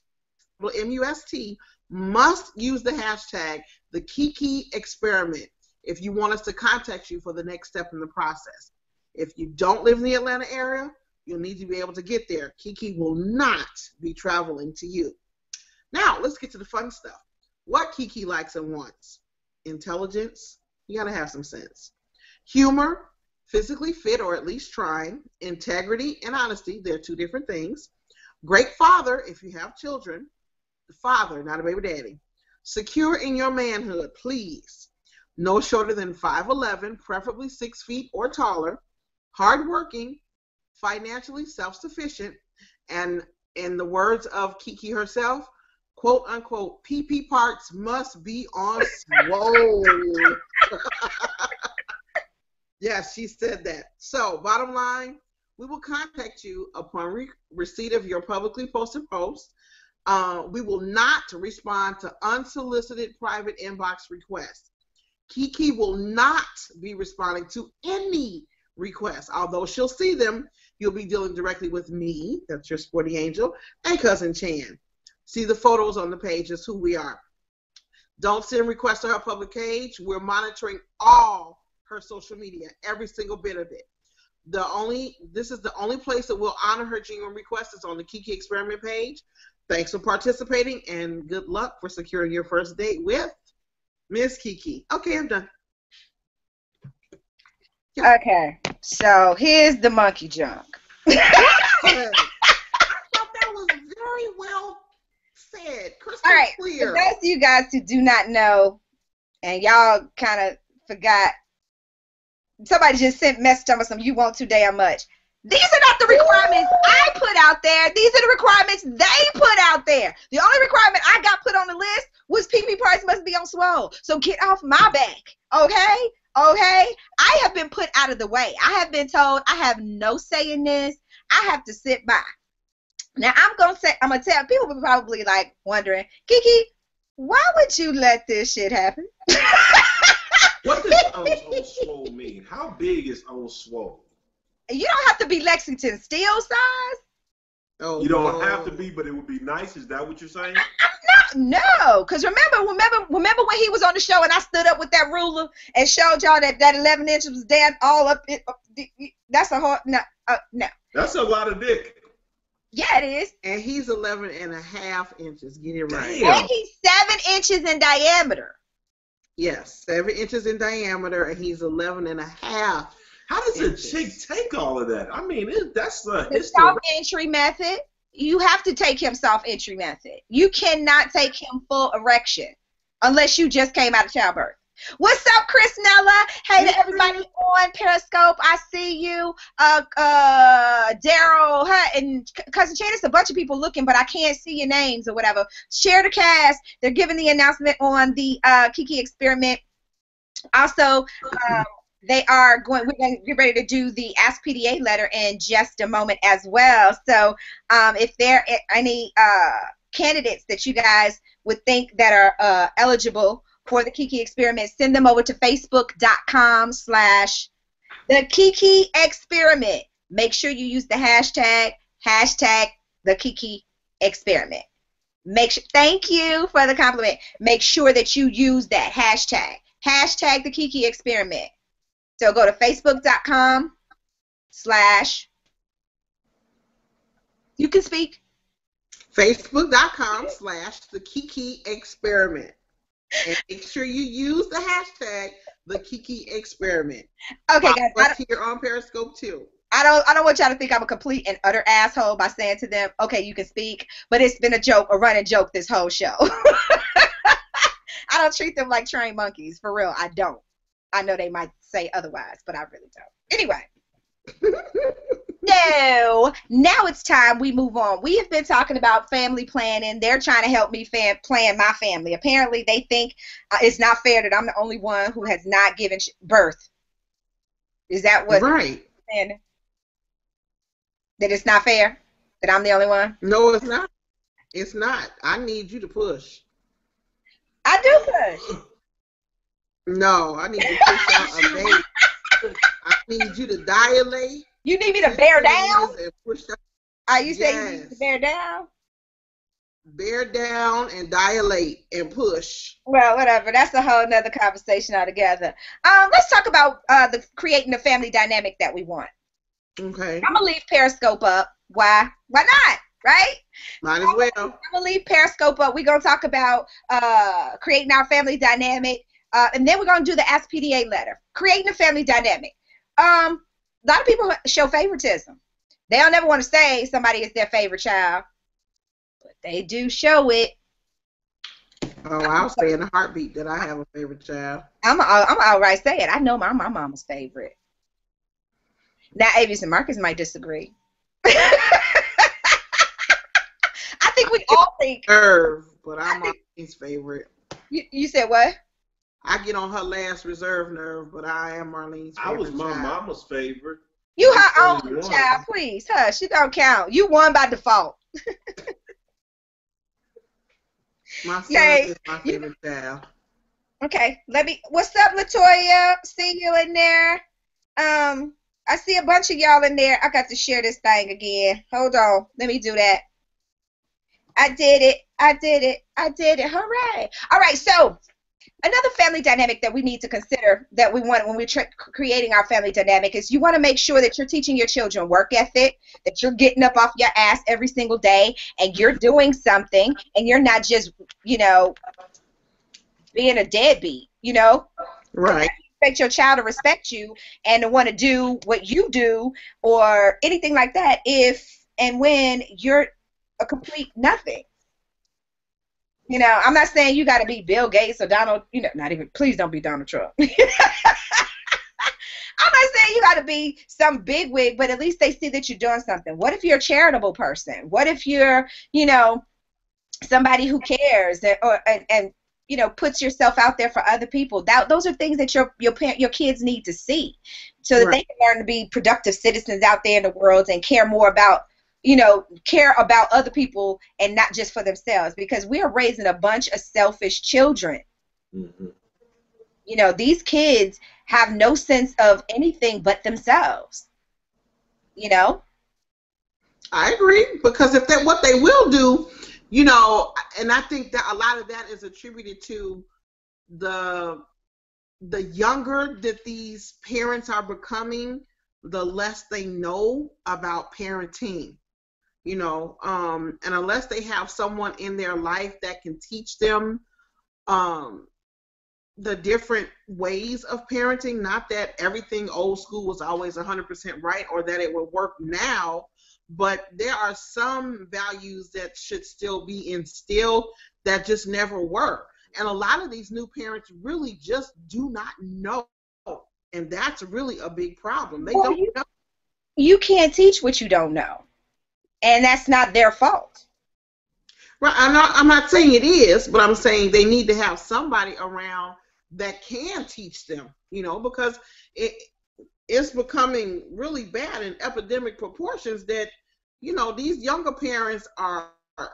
H: M-U-S-T, must use the hashtag the Kiki Experiment if you want us to contact you for the next step in the process. If you don't live in the Atlanta area, you'll need to be able to get there. Kiki will not be traveling to you. Now, let's get to the fun stuff. What Kiki likes and wants. Intelligence, you gotta have some sense. Humor, physically fit or at least trying. Integrity and honesty, they're two different things. Great father, if you have children. The father, not a baby daddy. Secure in your manhood, please. No shorter than 5'11", preferably 6 feet or taller. Hardworking, financially self-sufficient, and in the words of Kiki herself, quote unquote, PP parts must be on swole. Yes, she said that. So, bottom line, we will contact you upon receipt of your publicly posted post. We will not respond to unsolicited private inbox requests. Kiki will not be responding to any requests. Although she'll see them, you'll be dealing directly with me, that's your sporty angel, and cousin Chan. See the photos on the page is who we are. Don't send requests to her public page. We're monitoring all her social media, every single bit of it. This is the only place that we'll honor her genuine request is on the Kiki Experiment page. Thanks for participating, and good luck for securing your first date with Ms.KiKi. Okay, I'm done.
A: Okay, so here's the monkey junk.
H: I thought that was very well said. Crystal
A: All right,
H: clear.
A: for those of you guys who do not know, and y'all kind of forgot. Somebody just sent message to me some you want too damn much. These are not the requirements I put out there. These are the requirements they put out there. The only requirement I got put on the list was pee parts must be on swole. So get off my back, okay? Okay? I have been put out of the way. I have been told I have no say in this. I have to sit by. Now I'm gonna tell people will probably like wondering, Kiki, why would you let this shit happen?
G: What does on swole mean? How big is on swole?
A: You don't have to be Lexington Steel size.
H: Oh,
G: you don't have to be, but it would be nice. Is that what you're saying?
A: No, because remember when he was on the show and I stood up with that ruler and showed y'all that 11 inches was down all up. That's a hard no.
G: That's a lot of dick.
A: Yeah, it is.
H: And he's 11.5 inches. Get it right.
A: Damn. And he's 7 inches in diameter.
H: Yes, 7 inches in diameter, and he's 11.5.
G: How does a chick take all of that? I mean, that's the
A: soft entry method. You have to take him soft entry method. You cannot take him full erection unless you just came out of childbirth. What's up, Chris Nella? Hey to everybody on Periscope. I see you. Daryl, and Cousin Janice, a bunch of people looking, but I can't see your names or whatever. Share the cast. They're giving the announcement on the Kiki experiment. Also, we're going to get ready to do the Ask PDA letter in just a moment as well. So if there are any candidates that you guys would think that are eligible for the Kiki experiment, send them over to facebook.com/the Kiki experiment. Make sure you use the hashtag the Kiki experiment. Thank you for the compliment. Make sure that you use that hashtag the Kiki experiment. So go to facebook.com/ you can speak.
H: Facebook.com/the Kiki experiment. And make sure you use the hashtag the Kiki experiment.
A: Okay, guys.
H: Us here on Periscope too.
A: I don't want y'all to think I'm a complete and utter asshole by saying to them, okay, you can speak, but it's been a running joke this whole show. I don't treat them like trained monkeys, for real. I don't. I know they might say otherwise, but I really don't. Anyway. No. Now it's time we move on. We have been talking about family planning. They're trying to help me plan my family. Apparently, they think it's not fair that I'm the only one who has not given birth. Is that what?
H: Right.
A: That it's not fair? That I'm the only one?
H: No, it's not. It's not. I need you to push.
A: I do push.
H: No, I need you to push out a baby. I need you to dilate.
A: You need me to bear down?
H: Are
A: you saying you need me to bear down?
H: Bear down and dilate and push.
A: Well, whatever. That's a whole nother conversation altogether. Let's talk about creating the family dynamic that we want.
H: Okay.
A: I'm going to leave Periscope up. Why? Why not? Right?
H: Might as well. I'm
A: going to leave Periscope up. We're going to talk about creating our family dynamic. And then we're going to do the Ask PDA letter. Creating a family dynamic. A lot of people show favoritism. They don't never want to say somebody is their favorite child. But they do show it.
H: Oh, I'll say in a heartbeat that I have a favorite child.
A: I'm outright say it. I know my mama's favorite. Now, Avis and Marcus might disagree. I think we all think.
H: But I'm Marlene's favorite.
A: You said what?
H: I get on her last reserve nerve, but I am Marlene's favorite.
G: I was my mama's favorite.
A: You her own child, please. Hush, she don't count. You won by default.
H: My son is my favorite child.
A: Okay, what's up, Latoya? See you in there. I see a bunch of y'all in there. I got to share this thing again. Hold on. Let me do that. I did it. Hooray. All right, so another family dynamic that we need to consider that we want when we're creating our family dynamic is you want to make sure that you're teaching your children work ethic, that you're getting up off your ass every single day and you're doing something and you're not just, being a deadbeat,
H: Right.
A: Expect your child to respect you and to want to do what you do or anything like that if and when you're a complete nothing. You know, I'm not saying you got to be Bill Gates or Donald, you know, not even, please don't be Donald Trump. I'm not saying you got to be some bigwig, but at least they see that you're doing something. What if you're a charitable person? What if you're, you know, somebody who cares and you know, puts yourself out there for other people? Those are things that your kids need to see, so that they can learn to be productive citizens out there in the world and care more about, you know, care about other people and not just for themselves, because we are raising a bunch of selfish children.
G: Mm-hmm.
A: You know, these kids have no sense of anything but themselves. You know?
H: I agree, because if that what they will do, you know, and I think that a lot of that is attributed to the younger that these parents are becoming, the less they know about parenting. You know, and unless they have someone in their life that can teach them the different ways of parenting, not that everything old school was always 100% right or that it would work now, but there are some values that should still be instilled that just never were. And a lot of these new parents really just do not know. And that's really a big problem. They don't know.
A: You can't teach what you don't know. And that's not their fault.
H: Right. I'm not saying it is, but I'm saying they need to have somebody around that can teach them, you know, because it's becoming really bad in epidemic proportions that, you know, these younger parents are, I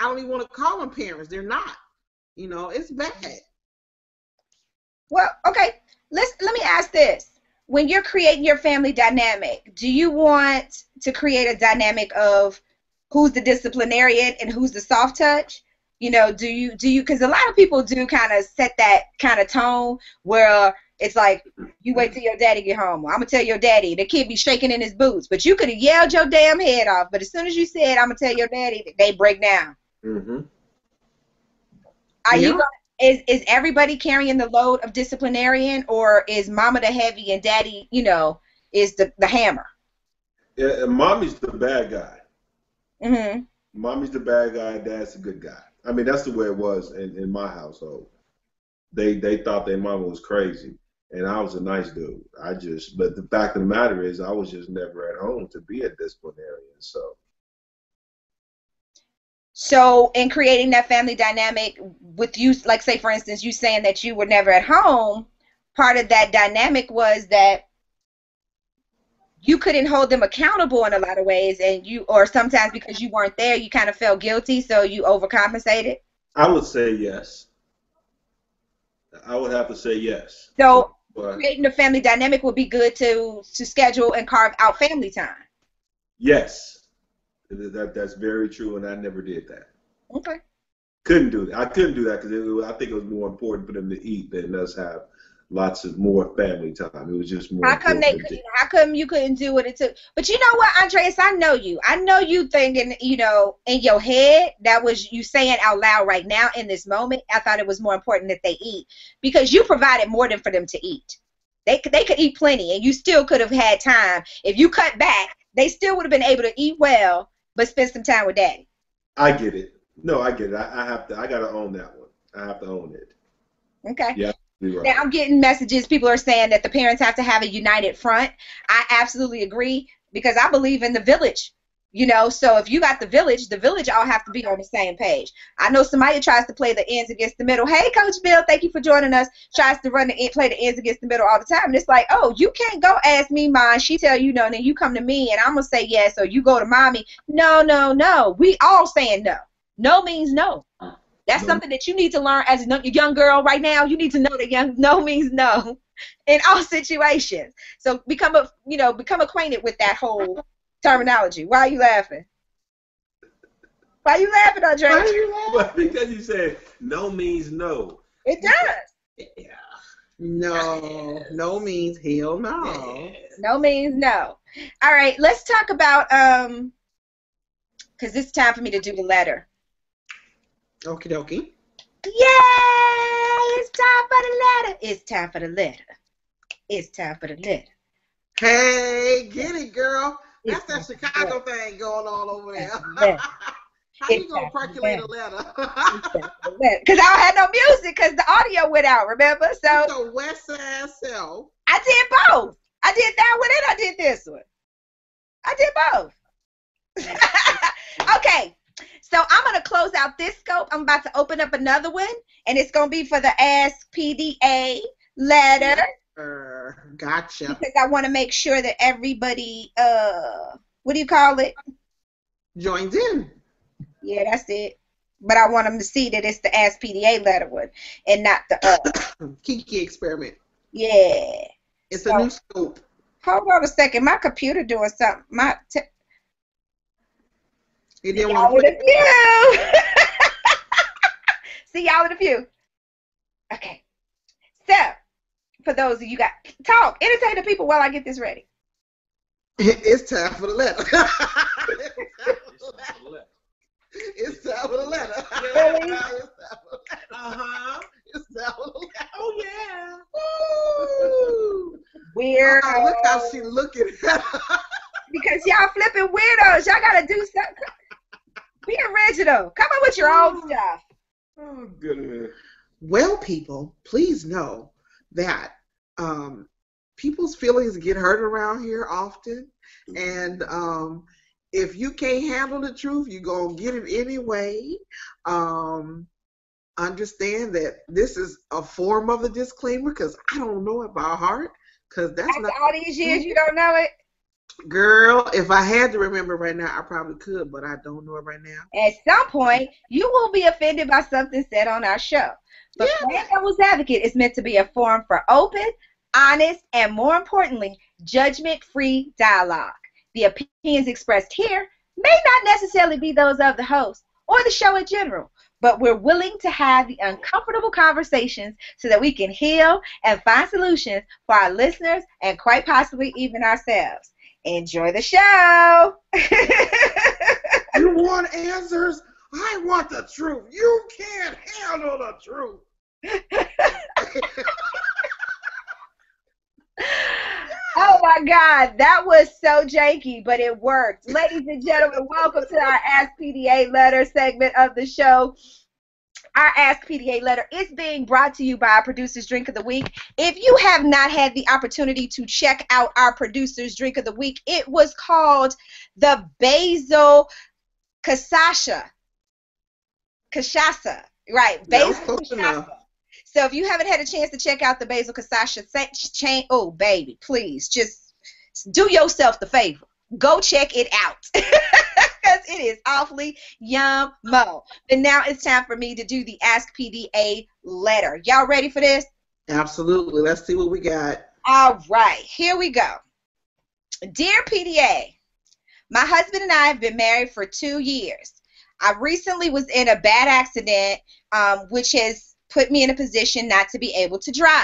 H: don't even want to call them parents. They're not. You know, it's bad.
A: Well, okay, let me ask this. When you're creating your family dynamic, do you want to create a dynamic of who's the disciplinarian and who's the soft touch? You know, do you, because a lot of people do kind of set that kind of tone where it's like, you wait till your daddy get home. Well, I'm going to tell your daddy. The kid be shaking in his boots. But you could have yelled your damn head off. But as soon as you said, I'm going to tell your daddy, they break down.
G: Mm-hmm.
A: Are you going is everybody carrying the load of disciplinarian, or is mama the heavy and daddy, you know, is the hammer?
G: Yeah, and mommy's the bad guy.
A: Mm-hmm.
G: Mommy's the bad guy, dad's the good guy. I mean, that's the way it was in my household. They thought their mama was crazy, and I was a nice dude. But the fact of the matter is, I was just never at home to be a disciplinarian.
A: So in creating that family dynamic with you, like say for instance, you saying that you were never at home, part of that dynamic was that you couldn't hold them accountable in a lot of ways, and or sometimes because you weren't there, you kind of felt guilty, so you overcompensated.
G: I would say yes. I would have to say yes.
A: So creating a family dynamic would be good to schedule and carve out family time.
G: Yes. That's very true, and I never did that.
A: Okay.
G: Couldn't do that. I couldn't do that because I think it was more important for them to eat than us have lots of more family time. It was just more.
A: How come you couldn't do what it took? But you know what, Andreas, I know you. I know you thinking, you know, in your head, that was you saying out loud right now in this moment. I thought it was more important that they eat because you provided more than for them to eat. They could eat plenty, and you still could have had time. If you cut back, they still would have been able to eat well, but spend some time with daddy.
G: I get it. No, I get it. I gotta own that one. I have to own it.
A: Okay.
G: Yeah. Right.
A: Now I'm getting messages. People are saying that the parents have to have a united front. I absolutely agree because I believe in the village. You know, so if you got the village all have to be on the same page. I know somebody tries to play the ends against the middle. Hey, Coach Bill, thank you for joining us. Tries to play the ends against the middle all the time. And it's like, oh, you can't go ask me mine. She tell you no, and then you come to me, and I'm going to say yes, or you go to mommy. No. We all saying no. No means no. That's something that you need to learn as a young girl right now. You need to know that no means no in all situations. So become acquainted with that whole terminology. Why are you laughing? Why are you laughing, Andre?
G: Why are you laughing? Well, because you said no means no.
A: It does.
H: Yeah. No. No means hell no.
A: No means no. All right, let's talk about because it's time for me to do the letter.
H: Okie dokie.
A: Yay! It's time for the letter. It's time for the letter. It's time for the letter.
H: Hey, get it, girl. That's that Chicago thing going on over there. How
A: It's
H: you gonna
A: time for the
H: percolate a
A: letter.
H: letter?
A: Because I don't have no music because the audio went out, remember? So
H: It's your West Side self.
A: I did both. I did that one and I did this one. I did both. Okay, so I'm going to close out this scope. I'm about to open up another one, and it's going to be for the Ask PDA letter.
H: Gotcha.
A: Because I want to make sure that everybody, what do you call it?
H: Joins in.
A: Yeah, that's it. But I want them to see that it's the Ask PDA letter one and not the
H: Kiki experiment.
A: Yeah.
H: It's a new scope.
A: Hold on a second. My computer doing something.
H: You didn't
A: See
H: want
A: y'all
H: to
A: in a few. See y'all in a few. Okay. So, for those of you guys, talk. Entertain the people while I get this ready.
H: It's time for the letter. It's time for the letter.
A: Really?
H: Uh-huh. It's time for the letter. Oh, yeah.
A: Ooh. Weird.
H: Oh, look how she looking at her.
A: Because y'all flipping weirdos. Y'all got to do something. Be original. Come up with your own stuff.
G: Oh, goodness.
H: Well, people, please know that people's feelings get hurt around here often. And if you can't handle the truth, you're going to get it anyway. Understand that this is a form of the disclaimer because I don't know it by heart. Because that's
A: After
H: not
A: all these years, you don't know it?
H: Girl, if I had to remember right now, I probably could, but I don't know it right now.
A: At some point, you will be offended by something said on our show. But Playing Devil's Advocate is meant to be a forum for open, honest, and more importantly, judgment-free dialogue. The opinions expressed here may not necessarily be those of the host or the show in general, but we're willing to have the uncomfortable conversations so that we can heal and find solutions for our listeners and quite possibly even ourselves. Enjoy the show.
H: You want answers? I want the truth. You can't handle the truth.
A: Oh my God, that was so janky, but it worked. Ladies and gentlemen, welcome to our Ask PDA letter segment of the show. Our Ask PDA letter is being brought to you by our Producer's Drink of the Week. If you have not had the opportunity to check out our Producer's Drink of the Week, it was called the Basil Cachaça. Right, Basil Cachaça. So if you haven't had a chance to check out the Basil Cachaça, oh, baby, please, just do yourself the favor. Go check it out. Because it is awfully yum-mo. But now it's time for me to do the Ask PDA letter. Y'all ready for this?
H: Absolutely. Let's see what we got.
A: All right. Here we go. Dear PDA, my husband and I have been married for 2 years. I recently was in a bad accident, which has put me in a position not to be able to drive.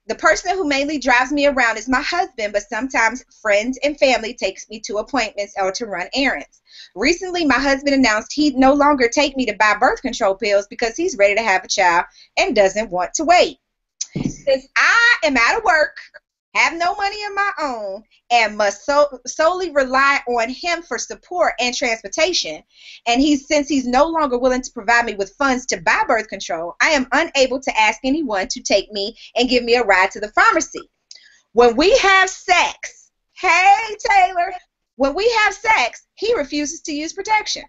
A: The person who mainly drives me around is my husband, but sometimes friends and family takes me to appointments or to run errands. Recently, my husband announced he'd no longer take me to buy birth control pills because he's ready to have a child and doesn't want to wait. Since I am out of work, have no money of my own, and must solely rely on him for support and transportation, and since he's no longer willing to provide me with funds to buy birth control, I am unable to ask anyone to take me and give me a ride to the pharmacy. When we have sex, hey Taylor, when we have sex, he refuses to use protection.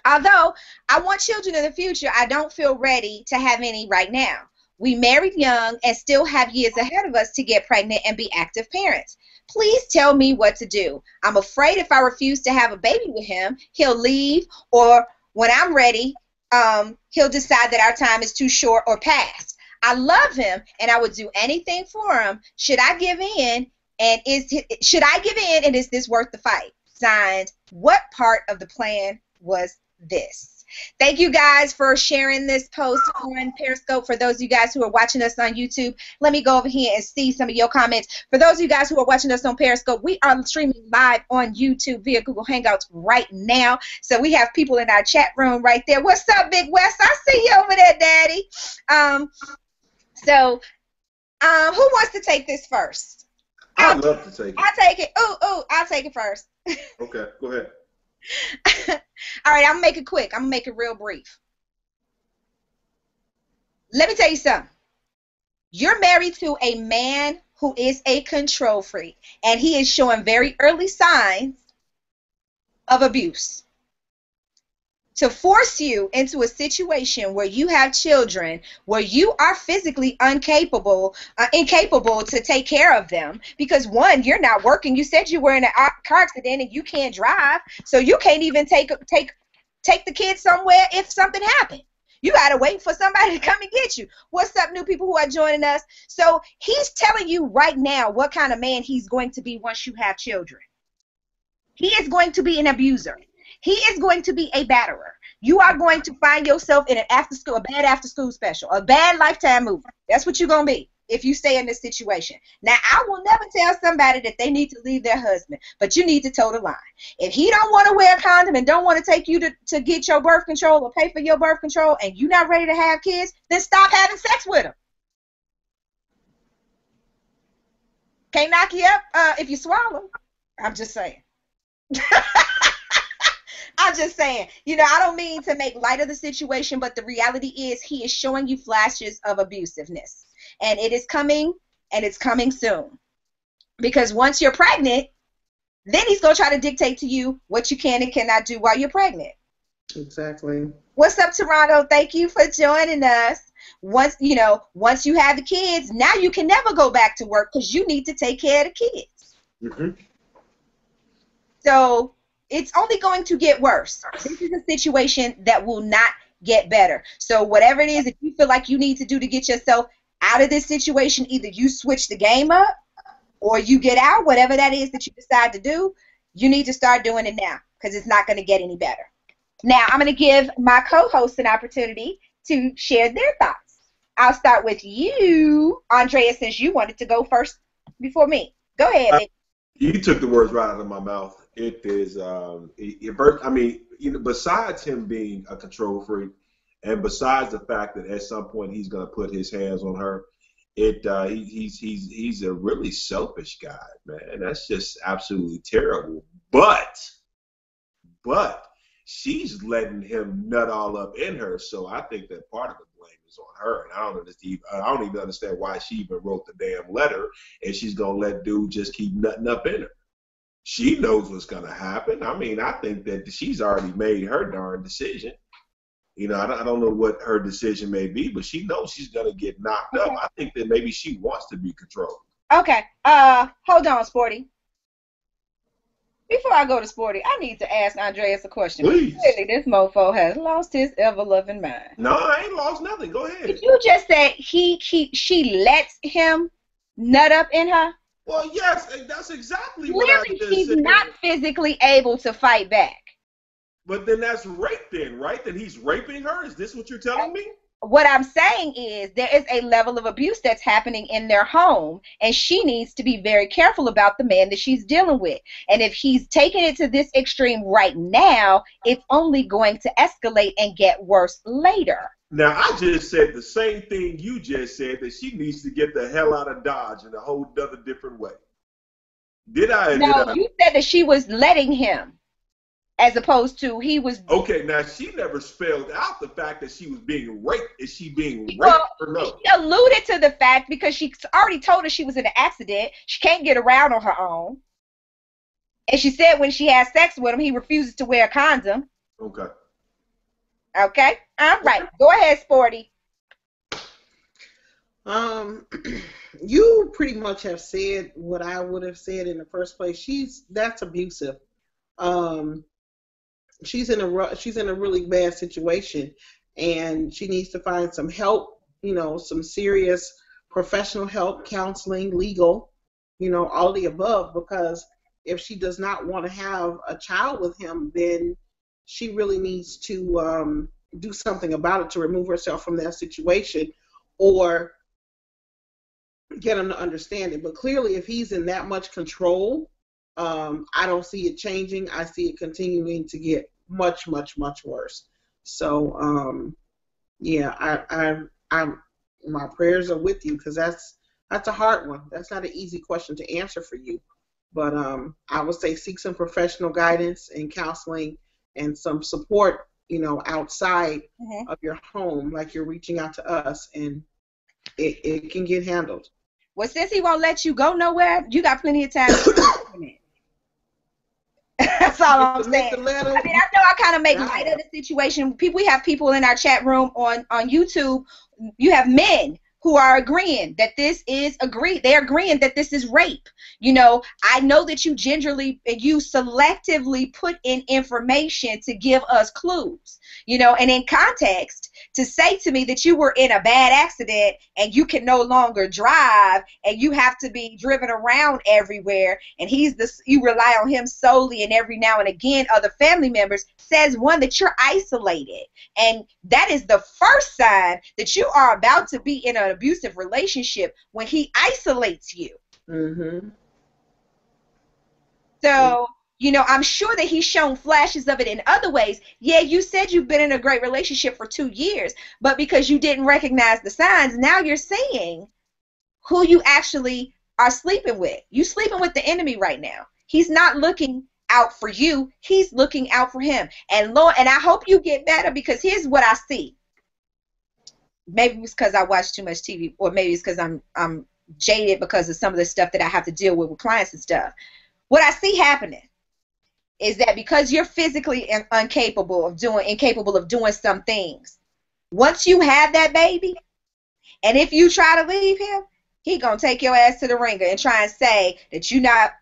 A: Although I want children in the future, I don't feel ready to have any right now. We married young and still have years ahead of us to get pregnant and be active parents. Please tell me what to do. I'm afraid if I refuse to have a baby with him, he'll leave, or when I'm ready, he'll decide that our time is too short or past. I love him and I would do anything for him. Should I give in? And is this worth the fight? Signed, what part of the plan was this? Thank you guys for sharing this post on Periscope. For those of you guys who are watching us on YouTube, let me go over here and see some of your comments. For those of you guys who are watching us on Periscope, we are streaming live on YouTube via Google Hangouts right now. So we have people in our chat room right there. What's up, Big West? I see you over there, Daddy. Who wants to take this first?
G: I'd love to take it.
A: I'll take it. I'll take it first.
G: Okay, go ahead.
A: All right, I'm gonna make it quick. I'm gonna make it real brief. Let me tell you something. You're married to a man who is a control freak, and he is showing very early signs of abuse. To force you into a situation where you have children, where you are physically incapable to take care of them, because one, you're not working. You said you were in a car accident and you can't drive, so you can't even take the kids somewhere if something happened. You got to wait for somebody to come and get you. What's up, new people who are joining us? So he's telling you right now what kind of man he's going to be once you have children. He is going to be an abuser. He is going to be a batterer. You are going to find yourself in a bad after school special, a bad Lifetime movie. That's what you're going to be if you stay in this situation. Now, I will never tell somebody that they need to leave their husband, but you need to toe the line. If he don't want to wear a condom and don't want to take you to get your birth control or pay for your birth control and you're not ready to have kids, then stop having sex with him. Can't knock you up if you swallow. I'm just saying. I'm just saying, I don't mean to make light of the situation, but the reality is he is showing you flashes of abusiveness. And it is coming, and it's coming soon. Because once you're pregnant, then he's going to try to dictate to you what you can and cannot do while you're pregnant.
H: Exactly.
A: What's up, Toronto? Thank you for joining us. Once you have the kids, now you can never go back to work because you need to take care of the kids.
G: Mm-hmm.
A: So it's only going to get worse. This is a situation that will not get better. So whatever it is that you feel like you need to do to get yourself out of this situation, either you switch the game up or you get out, whatever that is that you decide to do, you need to start doing it now because it's not going to get any better. Now, I'm going to give my co-hosts an opportunity to share their thoughts. I'll start with you, Andrea, since you wanted to go first before me. Go ahead, baby.
G: You took the words right out of my mouth. It is, besides him being a control freak, and besides the fact that at some point he's going to put his hands on her, he's a really selfish guy, man. That's just absolutely terrible. But she's letting him nut all up in her, so I think that part of the blame is on her. And I don't even understand why she even wrote the damn letter, and she's gonna let dude just keep nutting up in her. She knows what's gonna happen. I mean, I think that she's already made her darn decision. I don't know what her decision may be, but she knows she's gonna get knocked up. I think that maybe she wants to be controlled.
A: Okay. Hold on, Sporty. Before I go to Sporty, I need to ask Andreas a question.
G: Please.
A: Clearly, this mofo has lost his ever-loving mind.
G: No, I ain't lost nothing. Go ahead.
A: Did you just say she lets him nut up in her?
G: Well, yes, that's exactly what I just said.
A: Clearly, she's not physically able to fight back.
G: But then that's rape then, right? Then he's raping her? Is this what you're telling me?
A: What I'm saying is there is a level of abuse that's happening in their home, and she needs to be very careful about the man that she's dealing with. And if he's taking it to this extreme right now, it's only going to escalate and get worse later.
G: Now, I just said the same thing you just said, that she needs to get the hell out of Dodge in a whole other different way. Did I?
A: No, you said that she was letting him. As opposed to he was.
G: Okay, now she never spelled out the fact that she was being raped. Is she being raped or no?
A: She alluded to the fact because she already told her she was in an accident. She can't get around on her own. And she said when she has sex with him, he refuses to wear a condom.
G: Okay.
A: Okay. All right. Go ahead, Sporty.
H: You pretty much have said what I would have said in the first place. That's abusive. She's in a really bad situation, and she needs to find some help, some serious professional help, counseling, legal, all the above, because if she does not want to have a child with him, then she really needs to do something about it to remove herself from that situation or get him to understand it. But clearly, if he's in that much control, I don't see it changing. I see it continuing to get much, much, much worse. So, my prayers are with you because that's a hard one. That's not an easy question to answer for you. But I would say seek some professional guidance and counseling and some support, outside of your home, like you're reaching out to us, and it can get handled.
A: Well, since he won't let you go nowhere, you got plenty of time to do it. That's all I'm saying. I mean, I know I kind of make light of the situation. We have people in our chat room on YouTube. You have men who are agreeing that this is they're agreeing that this is rape. I know that you selectively put in information to give us clues, and in context to say to me that you were in a bad accident and you can no longer drive and you have to be driven around everywhere and you rely on him solely, and every now and again other family members, says one, that you're isolated, and that is the first sign that you are about to be in an abusive relationship, when he isolates you. So, I'm sure that he's shown flashes of it in other ways. Yeah, you said you've been in a great relationship for 2 years, but because you didn't recognize the signs, now you're seeing who you actually are sleeping with. You're sleeping with the enemy right now. He's not looking out for you. He's looking out for him. And Lord, and I hope you get better, because here's what I see. Maybe it's because I watch too much TV, or maybe it's because I'm jaded because of some of the stuff that I have to deal with clients and stuff. What I see happening is that because you're physically incapable of doing some things, once you have that baby, and if you try to leave him, he gonna take your ass to the ringer and try and say that you not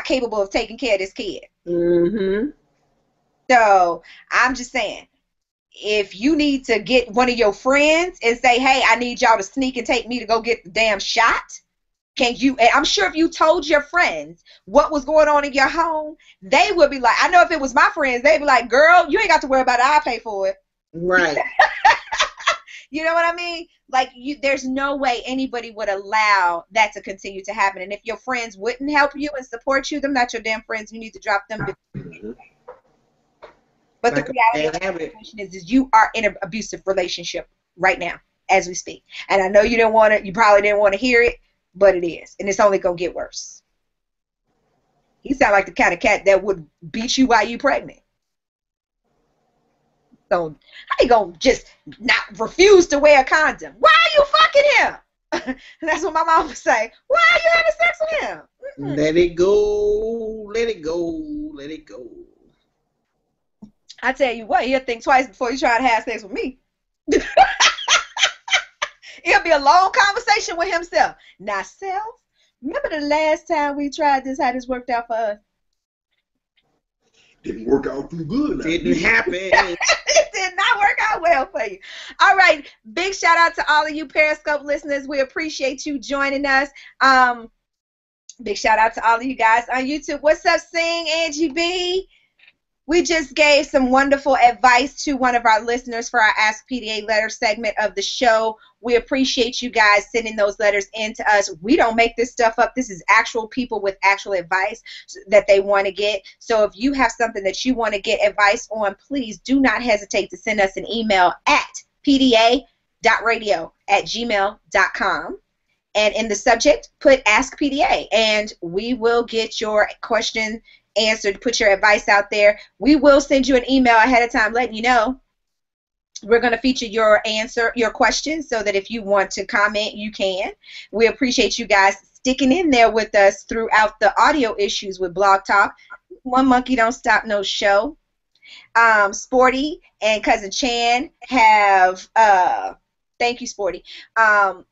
A: capable of taking care of this kid. So I'm just saying, if you need to get one of your friends and say, hey, I need y'all to sneak and take me to go get the damn shot, can you? And I'm sure if you told your friends what was going on in your home, they would be like, I know if it was my friends, they'd be like, girl, you ain't got to worry about it. I'll pay for it.
H: Right.
A: You know what I mean? Like, there's no way anybody would allow that to continue to happen. And if your friends wouldn't help you and support you, them not your damn friends. You need to drop them. But the reality of the situation is you are in an abusive relationship right now as we speak. And I know you probably didn't want to hear it, but it is. And it's only going to get worse. He sounds like the kind of cat that would beat you while you pregnant. So how you going to just not refuse to wear a condom? Why are you fucking him? That's what my mom would say. Why are you having sex with him?
H: Let it go. Let it go. Let it go.
A: I tell you what, he'll think twice before you try to have sex with me. It'll be a long conversation with himself. Now, self, remember the last time we tried this, how this worked out for us?
G: Didn't work out too good.
H: Didn't happen.
A: It did not work out well for you. All right. Big shout out to all of you Periscope listeners. We appreciate you joining us. Big shout out to all of you guys on YouTube. What's up, Sing, Angie B? We just gave some wonderful advice to one of our listeners for our Ask PDA letter segment of the show. We appreciate you guys sending those letters in to us. We don't make this stuff up. This is actual people with actual advice that they want to get. So if you have something that you want to get advice on, please do not hesitate to send us an email at pda.radio@gmail.com. And in the subject, put Ask PDA, and we will get your question answered. Put your advice out there. We will send you an email ahead of time letting you know. We're going to feature your question, so that if you want to comment, you can. We appreciate you guys sticking in there with us throughout the audio issues with Blog Talk. One Monkey Don't Stop No Show. Sporty and Cousin Chan have, thank you, Sporty, have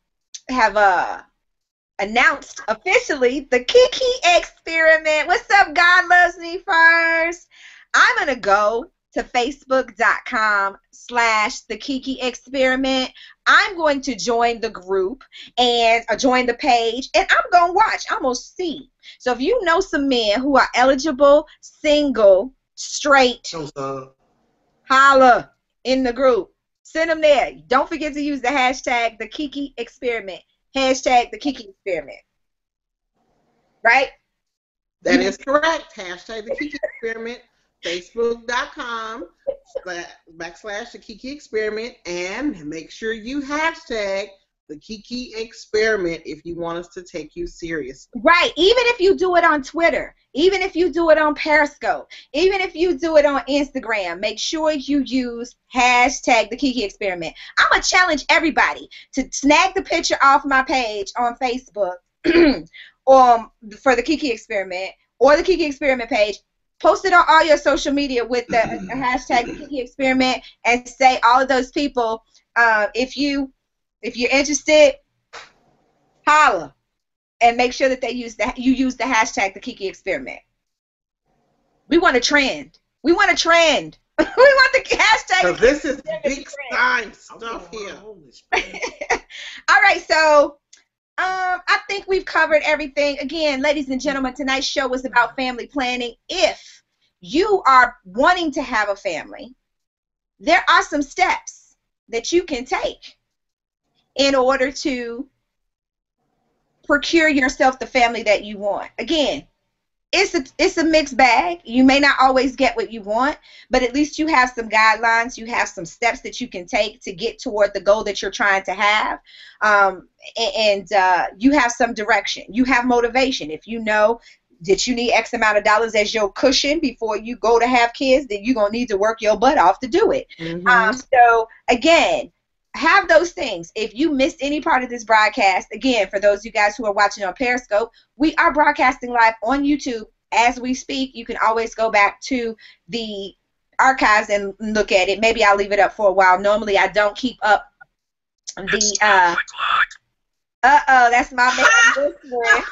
A: announced officially the Kiki experiment. What's up, God Loves Me First? I'm going to go to facebook.com/the Kiki experiment. I'm going to join the group and join the page, and I'm going to watch. I'm going to see. So if you know some men who are eligible, single, straight, holla in the group. Send them there. Don't forget to use the hashtag the Kiki experiment. Hashtag the Kiki experiment. Right?
H: That is correct. Hashtag the Kiki experiment. Facebook.com/the Kiki experiment, and make sure you hashtag the Kiki experiment if you want us to take you seriously.
A: Right. Even if you do it on Twitter, even if you do it on Periscope, even if you do it on Instagram, make sure you use hashtag the Kiki experiment. I'm going to challenge everybody to snag the picture off my page on Facebook for the Kiki experiment or the Kiki experiment page. Post it on all your social media with the hashtag the Kiki experiment and say all of those people, if you're interested, holla. And make sure that you use the hashtag the Kiki experiment. We want a trend. We want a trend. We want the hashtag.
H: So this is big time stuff here.
A: All right, so I think we've covered everything. Again, ladies and gentlemen, tonight's show was about family planning. If you are wanting to have a family, there are some steps that you can take in order to procure yourself the family that you want. Again, it's a mixed bag. You may not always get what you want, but at least you have some guidelines. You have some steps that you can take to get toward the goal that you're trying to have, and you have some direction. You have motivation. If you know that you need X amount of dollars as your cushion before you go to have kids, then you're going to need to work your butt off to do it. So, again, have those things. If you missed any part of this broadcast, again, for those of you guys who are watching on Periscope, we are broadcasting live on YouTube as we speak. You can always go back to the archives and look at it. Maybe I'll leave it up for a while. Normally, I don't keep up the that's my man listening.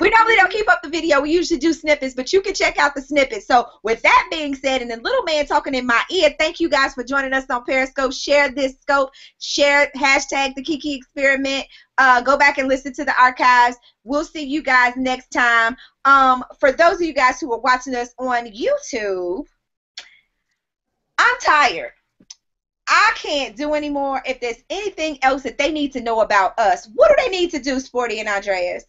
A: We normally don't keep up the video. We usually do snippets, but you can check out the snippets. So with that being said, and the little man talking in my ear, thank you guys for joining us on Periscope. Share this scope. Share hashtag the Kiki experiment. Go back and listen to the archives. We'll see you guys next time. For those of you guys who are watching us on YouTube, I'm tired. I can't do anymore. If there's anything else that they need to know about us, what do they need to do, Sporty and Andreas?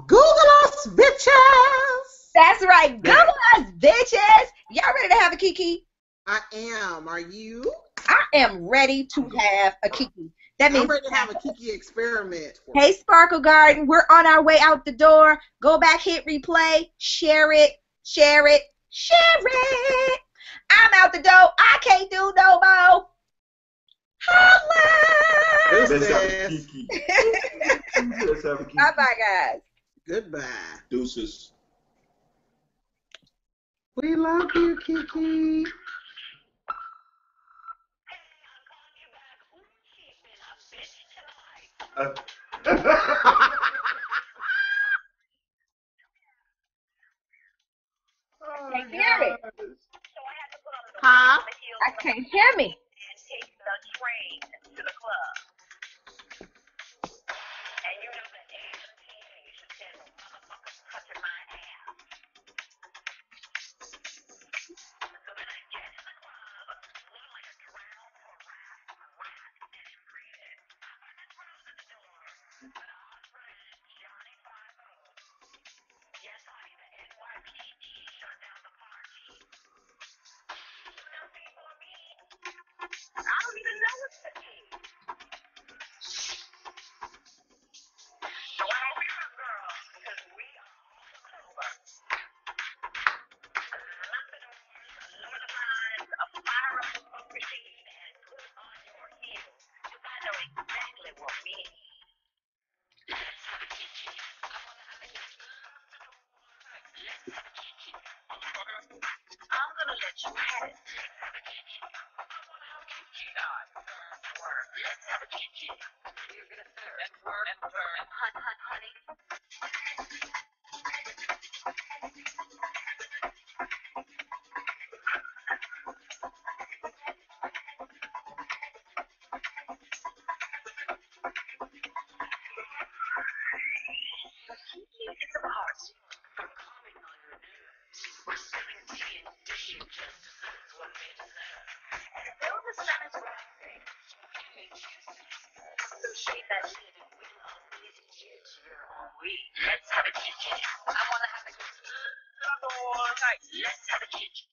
H: Google us, bitches!
A: That's right. Google us, bitches! Y'all ready to have a Kiki?
H: I am. Are you?
A: I am ready to have a Kiki. That means
H: I'm ready to have a Kiki experiment.
A: Hey, Sparkle Garden, we're on our way out the door. Go back, hit replay, share it, share it, share it. I'm out the door. I can't do no more. Holla!
G: Let's have a Kiki. Let's have a Kiki.
A: Bye-bye, guys.
H: Goodbye.
G: Deuces.
H: We love you, Kiki.
A: Can't hear me.
H: Huh?
A: I can't hear me.
D: Let's have a Kiki. I want to have a Kiki. Let's have a Kiki.